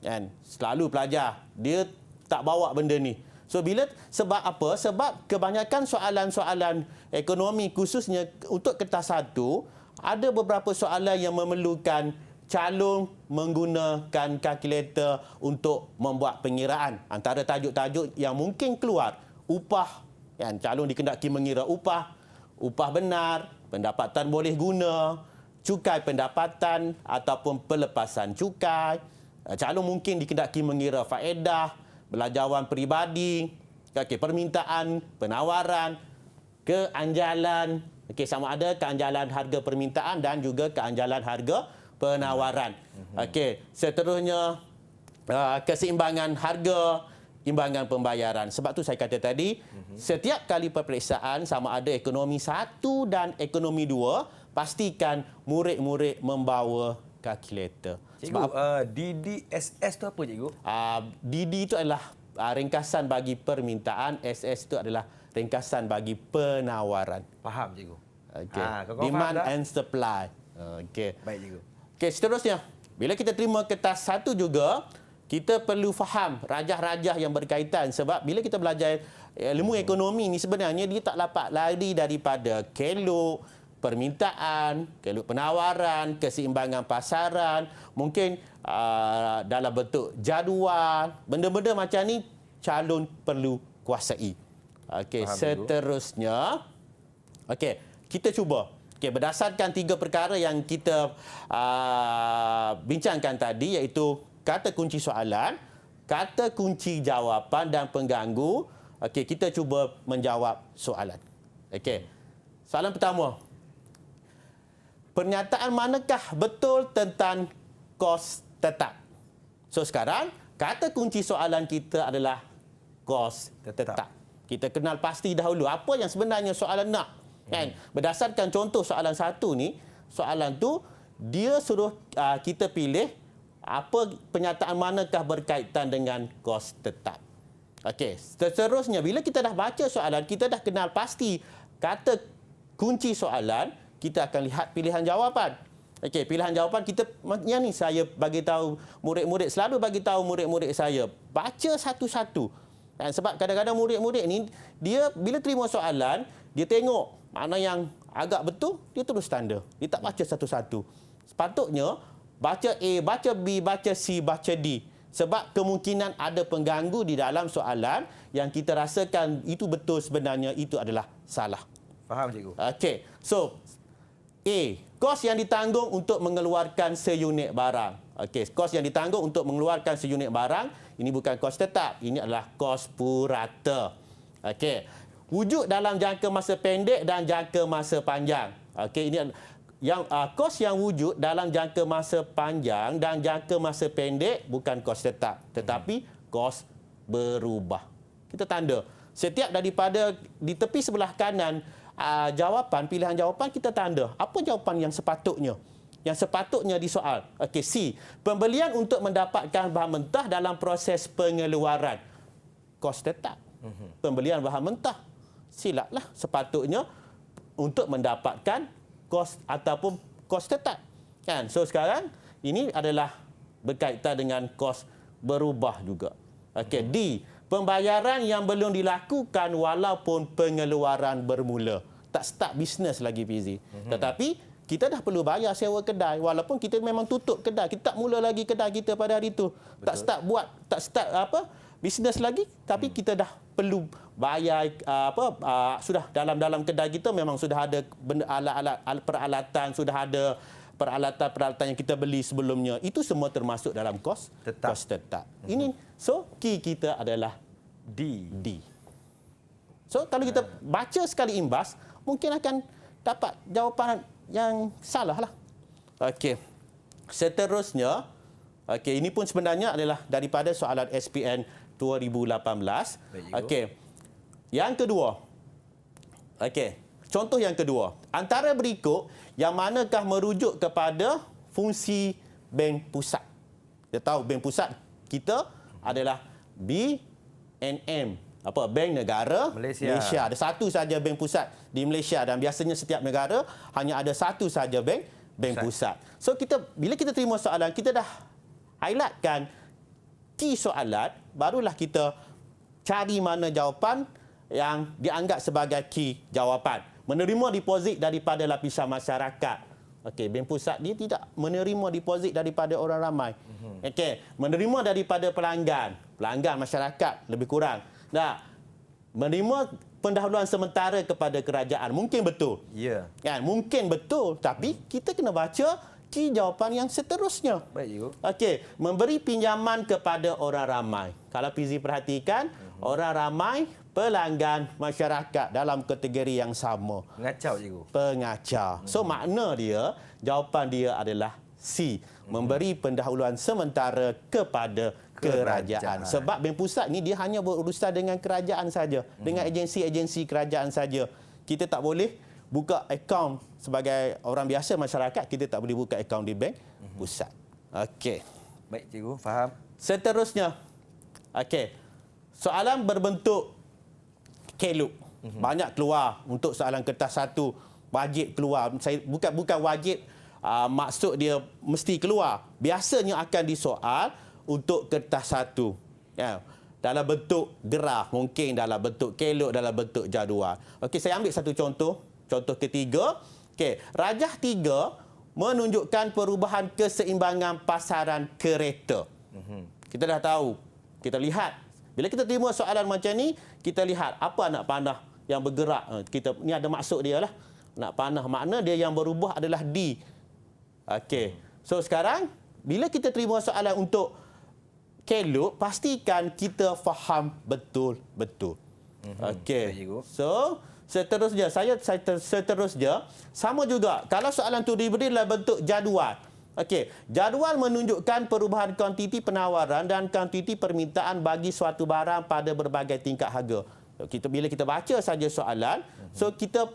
[SPEAKER 3] Kan? Selalu pelajar dia tak bawa benda ni. So sebab apa? Sebab kebanyakan soalan-soalan ekonomi khususnya untuk kertas 1 ada beberapa soalan yang memerlukan calon menggunakan kalkulator untuk membuat pengiraan. Antara tajuk-tajuk yang mungkin keluar, upah, kan? Calon dikendaki mengira upah, upah benar, pendapatan boleh guna, cukai pendapatan ataupun pelepasan cukai. Calon mungkin dikendaki mengira faedah, belanjawan peribadi, permintaan, penawaran, keanjalan, Okey, sama ada keanjalan harga permintaan dan juga keanjalan harga penawaran. Okey, seterusnya keseimbangan harga, imbangan pembayaran. Sebab tu saya kata tadi, setiap kali peperiksaan sama ada ekonomi 1 dan ekonomi 2, pastikan murid-murid membawa kalkulator.
[SPEAKER 2] Cikgu, DDSS tu apa cikgu?
[SPEAKER 3] DD itu adalah ringkasan bagi permintaan, SS itu adalah ringkasan bagi penawaran.
[SPEAKER 2] Faham cikgu.
[SPEAKER 3] Okey.
[SPEAKER 2] Kau
[SPEAKER 3] Demand
[SPEAKER 2] faham tak?
[SPEAKER 3] and supply. Okey.
[SPEAKER 2] Baik cikgu.
[SPEAKER 3] Okey, seterusnya. Bila kita terima kertas 1 juga, kita perlu faham rajah-rajah yang berkaitan. Sebab bila kita belajar ilmu ekonomi ni sebenarnya dia tak dapat lari daripada kelok permintaan, kelok penawaran, keseimbangan pasaran, mungkin dalam bentuk jadual, benda-benda macam ni calon perlu kuasai. Okey, seterusnya. Okey, kita cuba. Okey, berdasarkan 3 perkara yang kita bincangkan tadi, iaitu kata kunci soalan, kata kunci jawapan dan pengganggu. Okey, kita cuba menjawab soalan. Okey. Soalan pertama. Pernyataan manakah betul tentang kos tetap? So sekarang, kata kunci soalan kita adalah kos tetap. Kita kenal pasti dahulu apa yang sebenarnya soalan nak. Kan? Berdasarkan contoh soalan 1 ni, soalan tu dia suruh kita pilih apa pernyataan manakah berkaitan dengan kos tetap. Okey, seterusnya bila kita dah baca soalan, kita dah kenal pasti kata kunci soalan, kita akan lihat pilihan jawapan. Okey, pilihan jawapan kita yang ni saya bagi tahu murid-murid, selalu bagi tahu murid-murid saya, baca satu-satu. Dan sebab kadang-kadang murid-murid ni dia bila terima soalan, dia tengok mana yang agak betul, dia terus tanda. Dia tak baca satu-satu. Sepatutnya baca A, baca B, baca C, baca D. Sebab kemungkinan ada pengganggu di dalam soalan yang kita rasakan itu betul, sebenarnya itu adalah salah.
[SPEAKER 2] Faham cikgu.
[SPEAKER 3] Okey. So, A, kos yang ditanggung untuk mengeluarkan seunit barang. Okey, kos yang ditanggung untuk mengeluarkan seunit barang, ini bukan kos tetap, ini adalah kos purata. Okey. Wujud dalam jangka masa pendek dan jangka masa panjang. Okey, ini yang kos yang wujud dalam jangka masa panjang dan jangka masa pendek bukan kos tetap, tetapi kos berubah. Kita tanda. Setiap daripada di tepi sebelah kanan jawapan, pilihan jawapan kita tanda. Apa jawapan yang sepatutnya? Yang sepatutnya disoal. Okey, C. Pembelian untuk mendapatkan bahan mentah dalam proses pengeluaran. Kos tetap. Pembelian bahan mentah. Silaplah, sepatutnya untuk mendapatkan kos ataupun kos tetap. Kan? So sekarang ini adalah berkaitan dengan kos berubah juga. Okey, D. Pembayaran yang belum dilakukan walaupun pengeluaran bermula. Tak start bisnes lagi PZ. Tetapi kita dah perlu bayar sewa kedai walaupun kita memang tutup kedai. Kita tak mula lagi kedai kita pada hari itu. Betul. Tak start bisnes lagi, tapi kita dah perlu bayar sudah dalam kedai kita memang sudah ada peralatan, sudah ada peralatan yang kita beli sebelumnya. Itu semua termasuk dalam kos tetap. Ini so key kita adalah D. So kalau kita baca sekali imbas, mungkin akan dapat jawapan yang salah lah. Okey. Seterusnya, okey, ini pun sebenarnya adalah daripada soalan SPM 2018. Okey. Yang kedua. Okey. Contoh yang kedua. Antara berikut, yang manakah merujuk kepada fungsi bank pusat? Kita tahu bank pusat kita adalah BNM. Bank negara Malaysia. Ada satu saja bank pusat di Malaysia dan biasanya setiap negara hanya ada satu saja bank pusat. So bila kita terima soalan, kita dah highlightkan key soalan, barulah kita cari mana jawapan yang dianggap sebagai key jawapan. Menerima deposit daripada lapisan masyarakat. Okey, bank pusat dia tidak menerima deposit daripada orang ramai. Okey, menerima daripada pelanggan masyarakat lebih kurang. Nah, menerima pendahuluan sementara kepada kerajaan. Mungkin betul.
[SPEAKER 2] Ya.
[SPEAKER 3] Kan? Mungkin betul, tapi kita kena baca key jawapan yang seterusnya.
[SPEAKER 2] Baik, cikgu.
[SPEAKER 3] Okey, memberi pinjaman kepada orang ramai. Kalau PZ perhatikan, orang ramai pelanggan masyarakat dalam kategori yang sama.
[SPEAKER 2] Ngacau cikgu.
[SPEAKER 3] Pengacau. So makna dia, jawapan dia adalah C. Memberi pendahuluan sementara kepada kerajaan. Sebab Bank Pusat ni dia hanya berurusan dengan kerajaan saja, dengan agensi-agensi kerajaan saja. Kita tak boleh buka akaun sebagai orang biasa masyarakat, kita tak boleh buka akaun di Bank Pusat. Okey.
[SPEAKER 2] Baik cikgu, faham.
[SPEAKER 3] Seterusnya. Okey. Soalan berbentuk keluk. Banyak keluar untuk soalan kertas satu. Wajib keluar. Saya bukan wajib, maksud dia mesti keluar. Biasanya akan disoal untuk kertas satu. Ya. Dalam bentuk graf, mungkin dalam bentuk keluk, dalam bentuk jadual. Okey, saya ambil satu contoh. Contoh ketiga. Okey, rajah 3 menunjukkan perubahan keseimbangan pasaran kereta. Kita dah tahu. Kita lihat. Bila kita terima soalan macam ni, kita lihat apa anak panah yang bergerak. Ni ada maksud dia lah. Anak panah makna dia yang berubah adalah D. Okey. So sekarang, bila kita terima soalan untuk keluk, pastikan kita faham betul-betul. Okey. So, seterusnya, seterusnya, sama juga. Kalau soalan itu diberi dalam bentuk jadual. Okey, jadual menunjukkan perubahan kuantiti penawaran dan kuantiti permintaan bagi suatu barang pada berbagai tingkat harga. Bila kita baca saja soalan, so kita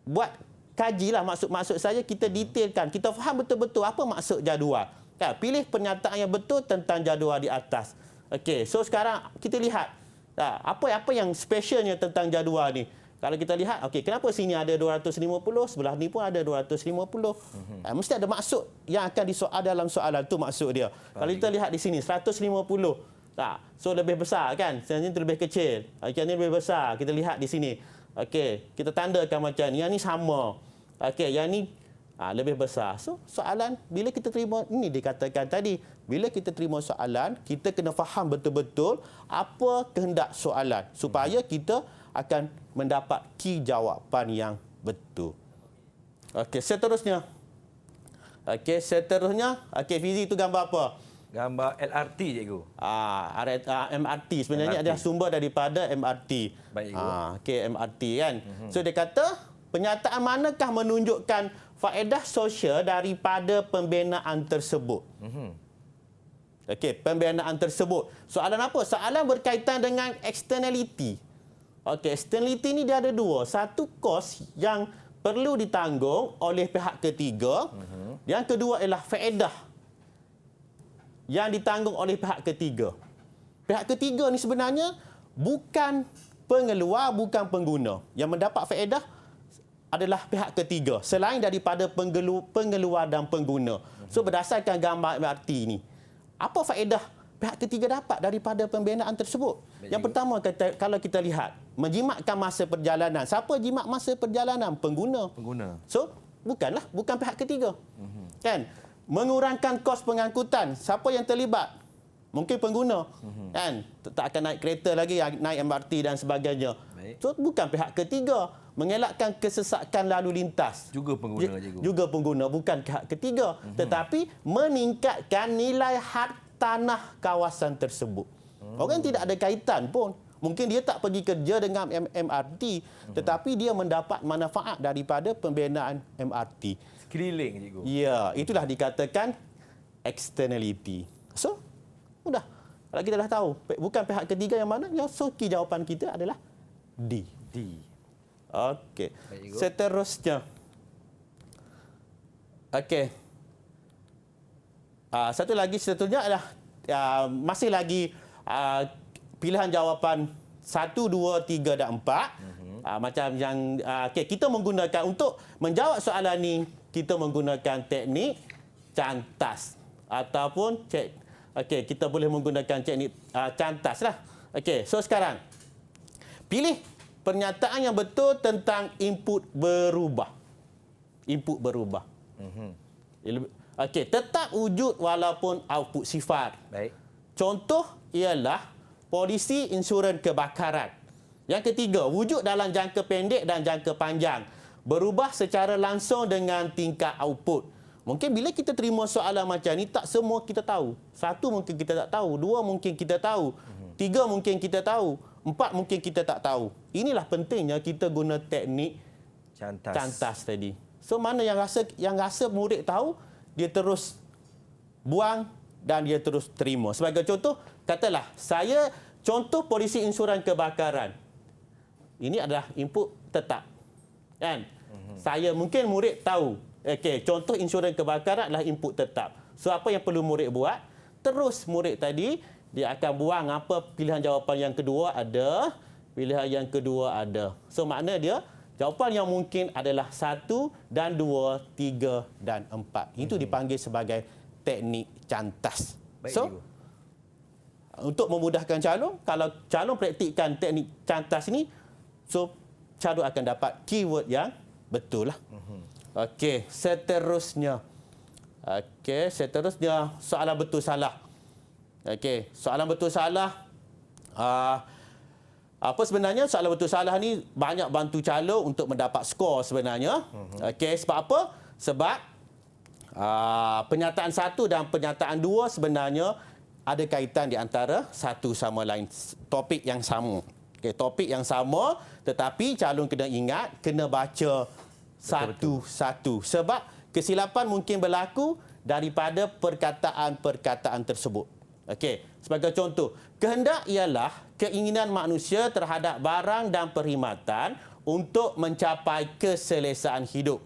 [SPEAKER 3] buat kajilah maksud saya, kita detailkan, kita faham betul-betul apa maksud jadual. Kan? Pilih pernyataan yang betul tentang jadual di atas. Okey, so sekarang kita lihat apa yang specialnya tentang jadual ni. Kalau kita lihat, okey, kenapa sini ada 250, sebelah ni pun ada 250. Mesti ada maksud yang akan disoal dalam soalan tu, maksud dia. Kalau kita lihat di sini 150. So lebih besar kan? Sebenarnya itu lebih kecil. Okey, ini lebih besar. Kita lihat di sini. Okey, kita tandakan macam ni. Yang ni sama. Okey, yang ni lebih besar. So soalan bila kita terima, ini dikatakan tadi, bila kita terima soalan, kita kena faham betul-betul apa kehendak soalan supaya kita akan mendapat key jawapan yang betul. Okey, seterusnya. Okey, Fizi, itu gambar apa?
[SPEAKER 2] Gambar LRT cikgu.
[SPEAKER 3] MRT sebenarnya adalah sumber daripada MRT.
[SPEAKER 2] Baik cikgu.
[SPEAKER 3] Okey, MRT kan. So dia kata pernyataan manakah menunjukkan faedah sosial daripada pembinaan tersebut? Okey, pembinaan tersebut. Soalan apa? Soalan berkaitan dengan externality. Okey, externality ni dia ada dua. Satu, kos yang perlu ditanggung oleh pihak ketiga. Yang kedua ialah faedah yang ditanggung oleh pihak ketiga. Pihak ketiga ni sebenarnya bukan pengeluar, bukan pengguna. Yang mendapat faedah adalah pihak ketiga, selain daripada pengeluar dan pengguna. So berdasarkan gambar MRT ni, apa faedah pihak ketiga dapat daripada pembinaan tersebut? Yang pertama, kalau kita lihat, menjimatkan masa perjalanan. Siapa jimat masa perjalanan? Pengguna. So, bukan pihak ketiga. Kan? Mengurangkan kos pengangkutan. Siapa yang terlibat? Mungkin pengguna. Kan? Tak akan naik kereta lagi, naik MRT dan sebagainya. So, bukan pihak ketiga. Mengelakkan kesesakan lalu lintas.
[SPEAKER 2] Juga pengguna, cikgu.
[SPEAKER 3] Juga pengguna, bukan pihak ketiga. Tetapi meningkatkan nilai had tanah kawasan tersebut. Orang tidak ada kaitan pun. Mungkin dia tak pergi kerja dengan MRT, tetapi dia mendapat manfaat daripada pembinaan MRT.
[SPEAKER 2] Sekeliling, cikgu.
[SPEAKER 3] Ya, itulah dikatakan externality. So, mudah. Kalau kita dah tahu, bukan pihak ketiga yang mana, yang soki jawapan kita adalah D. Okey. Seterusnya. Okey. Satu lagi seterusnya adalah masih lagi pilihan jawapan 1, 2, 3 dan 4. Macam yang kita menggunakan untuk menjawab soalan ni, kita menggunakan teknik cantas ataupun kita boleh menggunakan teknik cantas lah. Okey, so sekarang pilih pernyataan yang betul tentang input berubah. Input berubah. Okey, tetap wujud walaupun output sifar.
[SPEAKER 2] Baik.
[SPEAKER 3] Contoh ialah polisi insurans kebakaran. Yang ketiga, wujud dalam jangka pendek dan jangka panjang. Berubah secara langsung dengan tingkat output. Mungkin bila kita terima soalan macam ni, tak semua kita tahu. 1 mungkin kita tak tahu, 2 mungkin kita tahu, 3 mungkin kita tahu, 4 mungkin kita tak tahu. Inilah pentingnya kita guna teknik cantas tadi. So mana yang rasa murid tahu, dia terus buang dan dia terus terima. Sebagai contoh, katalah saya contoh polisi insuran kebakaran. Ini adalah input tetap. Kan? Saya mungkin murid tahu. Okey, contoh insuran kebakaran adalah input tetap. So apa yang perlu murid buat? Terus murid tadi dia akan buang apa pilihan jawapan yang kedua ada, pilihan yang kedua ada. So makna dia jawapan yang mungkin adalah 1 dan 2, 3 dan 4. Itu dipanggil sebagai teknik cantas.
[SPEAKER 2] Baik,
[SPEAKER 3] So
[SPEAKER 2] cikgu.
[SPEAKER 3] untuk memudahkan calon, kalau calon praktikkan teknik cantas ini, so calon akan dapat keyword yang betul lah. Okey, seterusnya. Soalan betul salah. Okey, soalan betul salah. Apa sebenarnya soalan betul salah ni banyak bantu calon untuk mendapat skor sebenarnya. Okey, sebab apa? Sebab penyataan 1 dan penyataan 2 sebenarnya ada kaitan di antara satu sama lain. Topik yang sama. Okey, topik yang sama tetapi calon kena ingat, kena baca satu-satu. Sebab kesilapan mungkin berlaku daripada perkataan-perkataan tersebut. Okey, sebagai contoh, kehendak ialah keinginan manusia terhadap barang dan perkhidmatan untuk mencapai keselesaan hidup.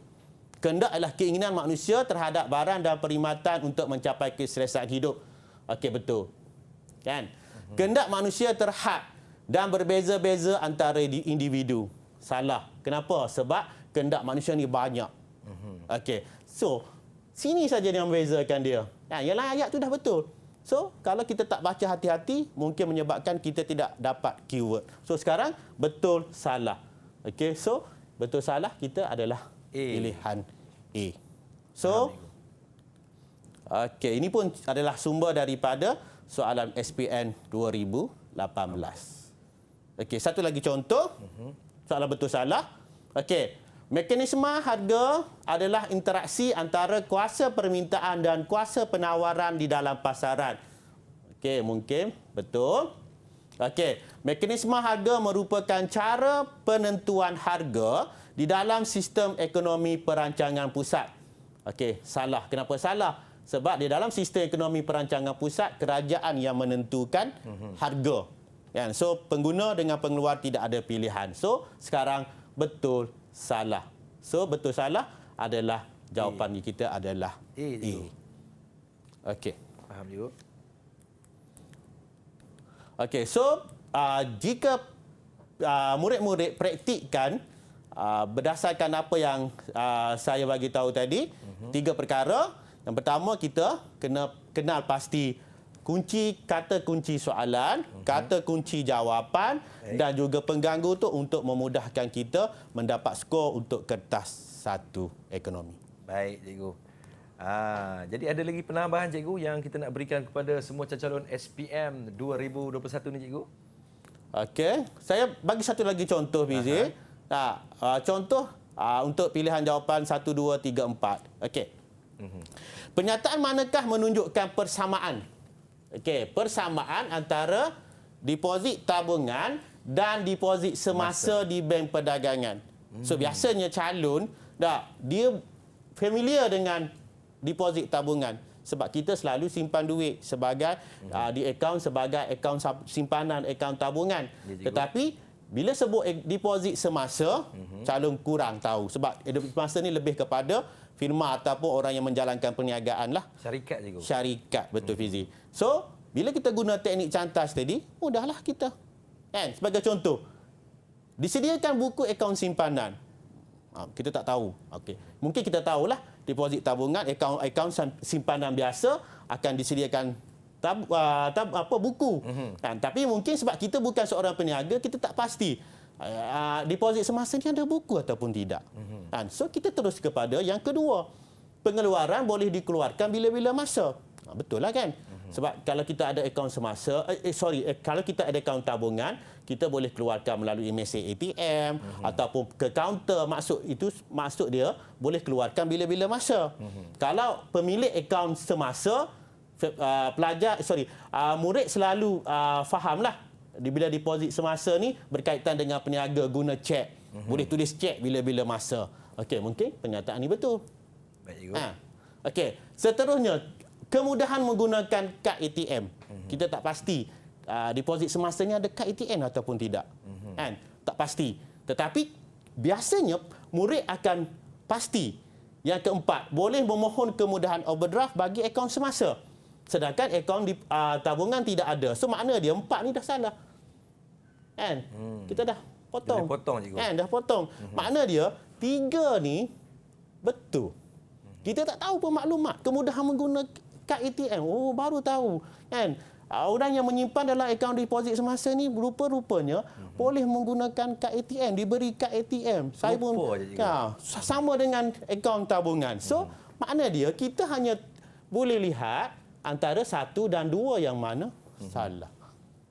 [SPEAKER 3] Kehendak adalah keinginan manusia terhadap barang dan perkhidmatan untuk mencapai keselesaan hidup. Okey, betul. Kan? Kehendak manusia terhad dan berbeza-beza antara individu. Salah. Kenapa? Sebab kehendak manusia ni banyak. Okey. So, sini saja yang membezakan dia. Yalah ayat tu dah betul. So, kalau kita tak baca hati-hati, mungkin menyebabkan kita tidak dapat keyword. So, sekarang betul salah. Okey, so betul salah kita adalah pilihan A. So, okey, ini pun adalah sumber daripada soalan SPM 2018. Okey, satu lagi contoh. Soalan betul salah. Okey, mekanisme harga adalah interaksi antara kuasa permintaan dan kuasa penawaran di dalam pasaran. Okey, mungkin betul. Okey, mekanisme harga merupakan cara penentuan harga di dalam sistem ekonomi perancangan pusat. Okey, salah. Kenapa salah? Sebab di dalam sistem ekonomi perancangan pusat, kerajaan yang menentukan harga. Kan? So, pengguna dengan pengeluar tidak ada pilihan. So, sekarang betul salah. So, betul salah adalah jawapan kita adalah A. Okey.
[SPEAKER 2] Faham juga.
[SPEAKER 3] Okey, so jika murid-murid praktikkan berdasarkan apa yang saya bagi tahu tadi, 3 perkara. Yang pertama, kita kena kenal pasti kata kunci soalan, kata kunci jawapan dan juga pengganggu tu untuk memudahkan kita mendapat skor untuk kertas 1 ekonomi.
[SPEAKER 2] Baik, cikgu. Jadi ada lagi penambahan, cikgu, yang kita nak berikan kepada semua calon SPM 2021 ni, cikgu?
[SPEAKER 3] Okey, saya bagi satu lagi contoh, Fizi. Contoh untuk pilihan jawapan 1, 2, 3, 4. Okey. Pernyataan manakah menunjukkan persamaan? Okey, persamaan antara deposit tabungan dan deposit semasa di bank perdagangan. So biasanya calon dia familiar dengan deposit tabungan sebab kita selalu simpan duit sebagai di akaun sebagai akaun simpanan, akaun tabungan. Tetapi bila sebut deposit semasa, calon kurang tahu sebab deposit semasa ni lebih kepada firma ataupun orang yang menjalankan perniagaan lah.
[SPEAKER 2] Syarikat, cikgu.
[SPEAKER 3] Syarikat, betul Fizi. So, bila kita guna teknik cantas tadi, mudahlah kita. Kan? Sebagai contoh, disediakan buku akaun simpanan. Kita tak tahu. Okey. Mungkin kita tahulah deposit tabungan, akaun simpanan biasa akan disediakan buku. Kan? Tapi mungkin sebab kita bukan seorang peniaga, kita tak pasti deposit semasa ni ada buku ataupun tidak. Kan? So kita terus kepada yang kedua. Pengeluaran boleh dikeluarkan bila-bila masa. Betul lah kan? Sebab kalau kita ada akaun semasa, kalau kita ada akaun tabungan, kita boleh keluarkan melalui mesin ATM ataupun ke kaunter. Maksud dia boleh keluarkan bila-bila masa. Kalau pemilik akaun semasa, murid selalu fahamlah bila deposit semasa ni berkaitan dengan peniaga guna cek. Boleh tulis cek bila-bila masa. Okey, mungkin pernyataan ni betul.
[SPEAKER 2] Baik, cikgu.
[SPEAKER 3] Okey, seterusnya kemudahan menggunakan kad ATM. Kita tak pasti deposit semasanya ada kad ATM ataupun tidak. Kan? Tak pasti. Tetapi biasanya murid akan pasti. Yang keempat, boleh memohon kemudahan overdraft bagi akaun semasa. Sedangkan akaun tabungan tidak ada. So makna dia 4 ni dah salah. Kan? Kita dah potong.
[SPEAKER 2] Dia potong, cikgu.
[SPEAKER 3] Kan? Dah potong. Makna dia 3 ni betul. Kita tak tahu pun maklumat kemudahan menggunakan kad ATM. Oh, baru tahu. Kan? Orang yang menyimpan dalam akaun deposit semasa ni rupa-rupanya boleh menggunakan kad ATM, diberi kad ATM. Saya pun sama dengan akaun tabungan. So, makna dia kita hanya boleh lihat antara 1 dan 2 yang mana salah.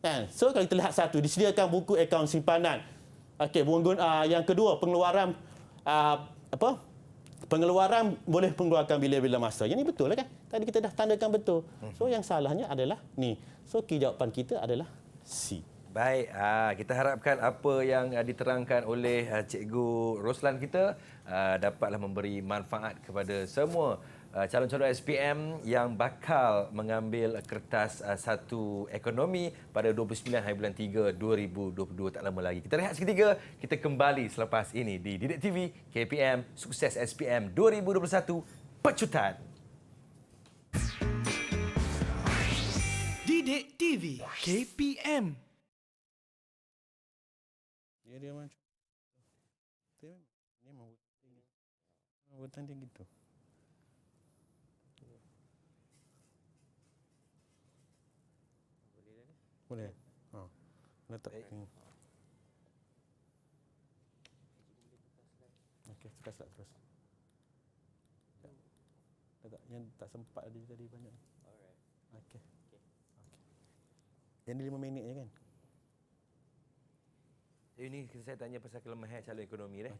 [SPEAKER 3] Kan? So, kalau kita lihat 1, disediakan buku akaun simpanan. Okey, yang kedua, pengeluaran pengeluaran boleh pengeluarkan bila-bila masa. Yang ni betul lah kan? Tadi kita dah tandakan betul. So yang salahnya adalah ni. So jawapan kita adalah C.
[SPEAKER 2] Baik, kita harapkan apa yang diterangkan oleh Cikgu Roslan kita dapatlah memberi manfaat kepada semua calon-calon SPM yang bakal mengambil kertas 1 ekonomi pada 29 hari bulan 3 2022, tak lama lagi. Kita rehat seketika, kita kembali selepas ini di Didik TV KPM Sukses SPM 2021 Pecutan.
[SPEAKER 1] Didik TV KPM.
[SPEAKER 3] Dia macam dia mau buat dia gitu. Boleh. Letak ni. Okey, terus terus. Letak yang tak sempat tadi banyak. Alright. Okey. Yang 5 minit je kan?
[SPEAKER 2] Ini saya tanya pasal kelemahan calon ekonomi dah.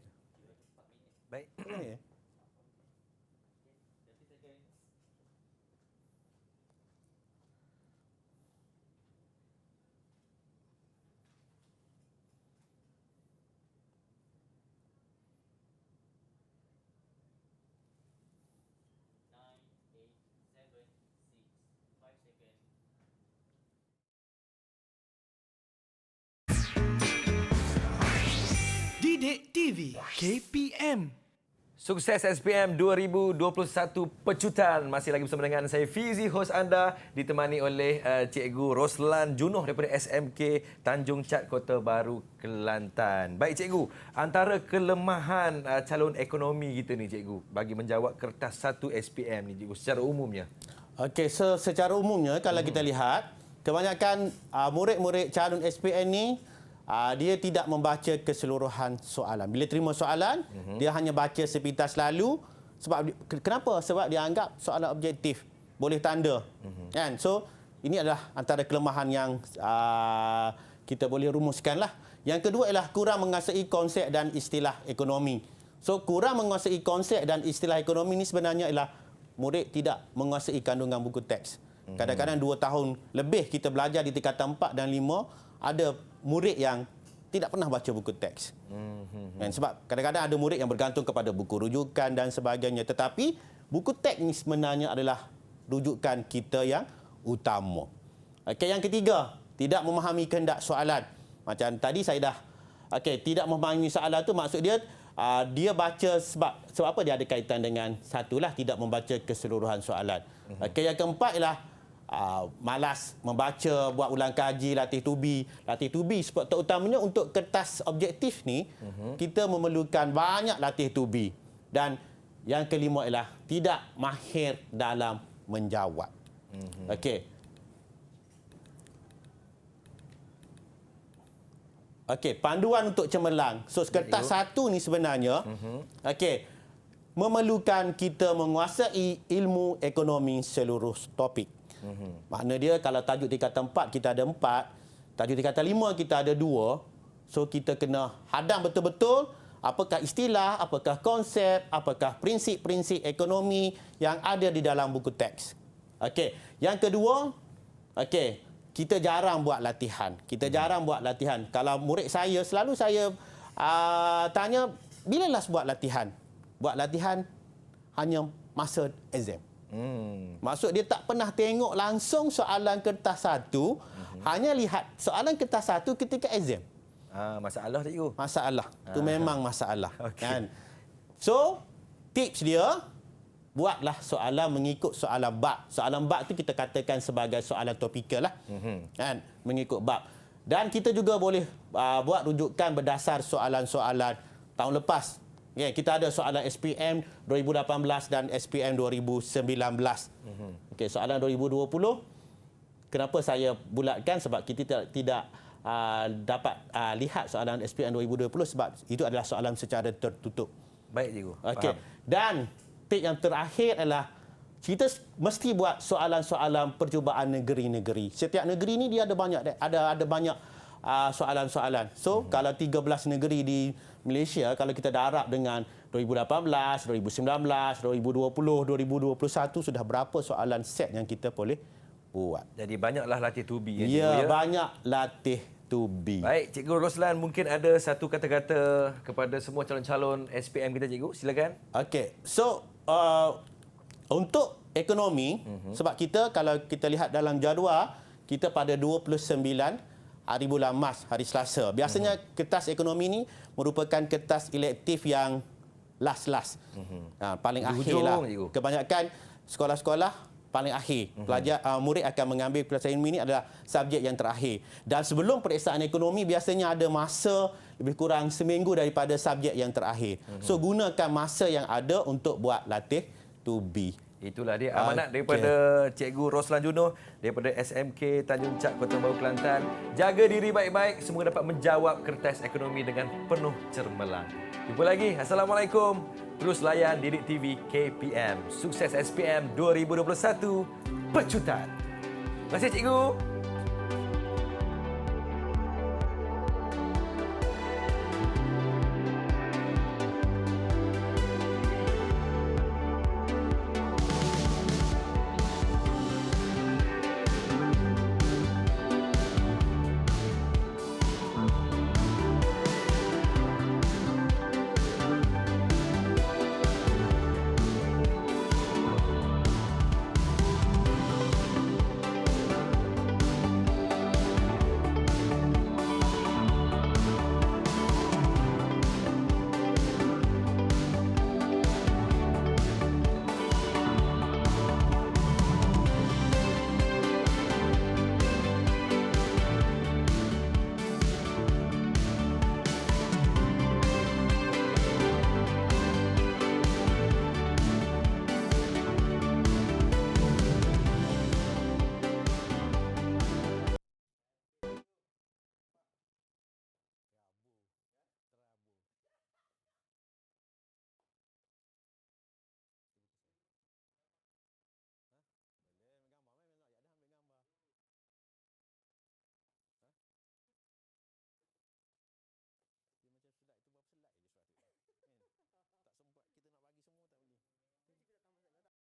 [SPEAKER 2] Baik.
[SPEAKER 1] Didik TV KPM.
[SPEAKER 2] Sukses SPM 2021 Pecutan. Masih lagi bersama dengan saya Fizi, hos anda, ditemani oleh Cikgu Roslan Junoh daripada SMK Tanjung Cat, Kota Baru, Kelantan. Baik Cikgu, antara kelemahan calon ekonomi kita ni Cikgu bagi menjawab kertas 1 SPM ni Cikgu secara umumnya.
[SPEAKER 3] Okey, secara umumnya kalau kita lihat kebanyakan murid-murid calon SPM ni dia tidak membaca keseluruhan soalan. Bila terima soalan, dia hanya baca sepintas lalu. Sebab kenapa? Sebab dia anggap soalan objektif, boleh tanda. Kan? So, ini adalah antara kelemahan yang kita boleh rumuskanlah. Yang kedua ialah kurang menguasai konsep dan istilah ekonomi. So, kurang menguasai konsep dan istilah ekonomi ini sebenarnya ialah murid tidak menguasai kandungan buku teks. Kadang-kadang 2 tahun lebih kita belajar di tingkatan 4 dan 5, ada murid yang tidak pernah baca buku teks. Dan sebab kadang-kadang ada murid yang bergantung kepada buku rujukan dan sebagainya. Tetapi buku teks ini sebenarnya adalah rujukan kita yang utama. Okey, yang ketiga, tidak memahami kehendak soalan. Macam tadi saya dah tidak memahami soalan tu maksud dia dia baca sebab apa dia ada kaitan dengan satulah tidak membaca keseluruhan soalan. Okey, yang keempat ialah malas membaca, buat ulang kaji, latih tubi. Latih tubi sebab terutamanya untuk kertas objektif ni, kita memerlukan banyak latih tubi. Dan yang kelima ialah tidak mahir dalam menjawab. Okey. Okey, panduan untuk cemerlang. So, kertas 1 ni sebenarnya, memerlukan kita menguasai ilmu ekonomi seluruh topik. Makna dia kalau tajuk tingkatan 4 kita ada 4, tajuk tingkatan 5 kita ada 2. So kita kena hadam betul-betul apakah istilah, apakah konsep, apakah prinsip-prinsip ekonomi yang ada di dalam buku teks. Okey, yang kedua, kita jarang buat latihan. Kalau murid saya, selalu saya tanya, bila last buat latihan? Buat latihan hanya masa exam. Maksud dia tak pernah tengok langsung soalan kertas satu, hanya lihat soalan kertas satu ketika exam.
[SPEAKER 2] Masalah cikgu.
[SPEAKER 3] Masalah. Itu memang masalah.
[SPEAKER 2] Okey.
[SPEAKER 3] Kan? So, tips dia, buatlah soalan mengikut soalan bab. Soalan bab tu kita katakan sebagai soalan topikal lah. Kan? Mengikut bab. Dan kita juga boleh buat rujukan berdasar soalan-soalan tahun lepas. Okay, kita ada soalan SPM 2018 dan SPM 2019. Okay, soalan 2020, kenapa saya bulatkan? Sebab kita tidak dapat lihat soalan SPM 2020 sebab itu adalah soalan secara tertutup.
[SPEAKER 2] Baik cikgu.
[SPEAKER 3] Okey.
[SPEAKER 2] Faham.
[SPEAKER 3] Dan tip yang terakhir adalah kita mesti buat soalan-soalan percubaan negeri-negeri. Setiap negeri ni dia ada banyak soalan-soalan. So, kalau 13 negeri di Malaysia, kalau kita darab dengan 2018, 2019, 2020, 2021, sudah berapa soalan set yang kita boleh buat.
[SPEAKER 2] Jadi banyaklah latih to be ya,
[SPEAKER 3] Ya,
[SPEAKER 2] cikgu,
[SPEAKER 3] banyak latih to be.
[SPEAKER 2] Baik, Cikgu Roslan, mungkin ada satu kata-kata kepada semua calon-calon SPM kita, cikgu. Silakan.
[SPEAKER 3] Okey. So, untuk ekonomi, sebab kita kalau kita lihat dalam jadual, kita pada 29 hari bulan Mac, hari Selasa. Biasanya kertas ekonomi ni merupakan kertas elektif yang last. Paling
[SPEAKER 2] Di
[SPEAKER 3] akhir
[SPEAKER 2] hujung,
[SPEAKER 3] lah.
[SPEAKER 2] cikgu.
[SPEAKER 3] Kebanyakan sekolah-sekolah paling akhir. Pelajar murid akan mengambil pelajaran ini adalah subjek yang terakhir. Dan sebelum periksaan ekonomi biasanya ada masa lebih kurang seminggu daripada subjek yang terakhir. So gunakan masa yang ada untuk buat latih to be.
[SPEAKER 2] Itulah dia amanat daripada Cikgu Roslan Junoh daripada SMK Tanjung Cak, Kota Baru, Kelantan. Jaga diri baik-baik, semoga dapat menjawab kertas ekonomi dengan penuh cermelang. Jumpa lagi. Assalamualaikum. Terus layan Didik TV KPM. Sukses SPM 2021. Pecutan. Terima kasih cikgu.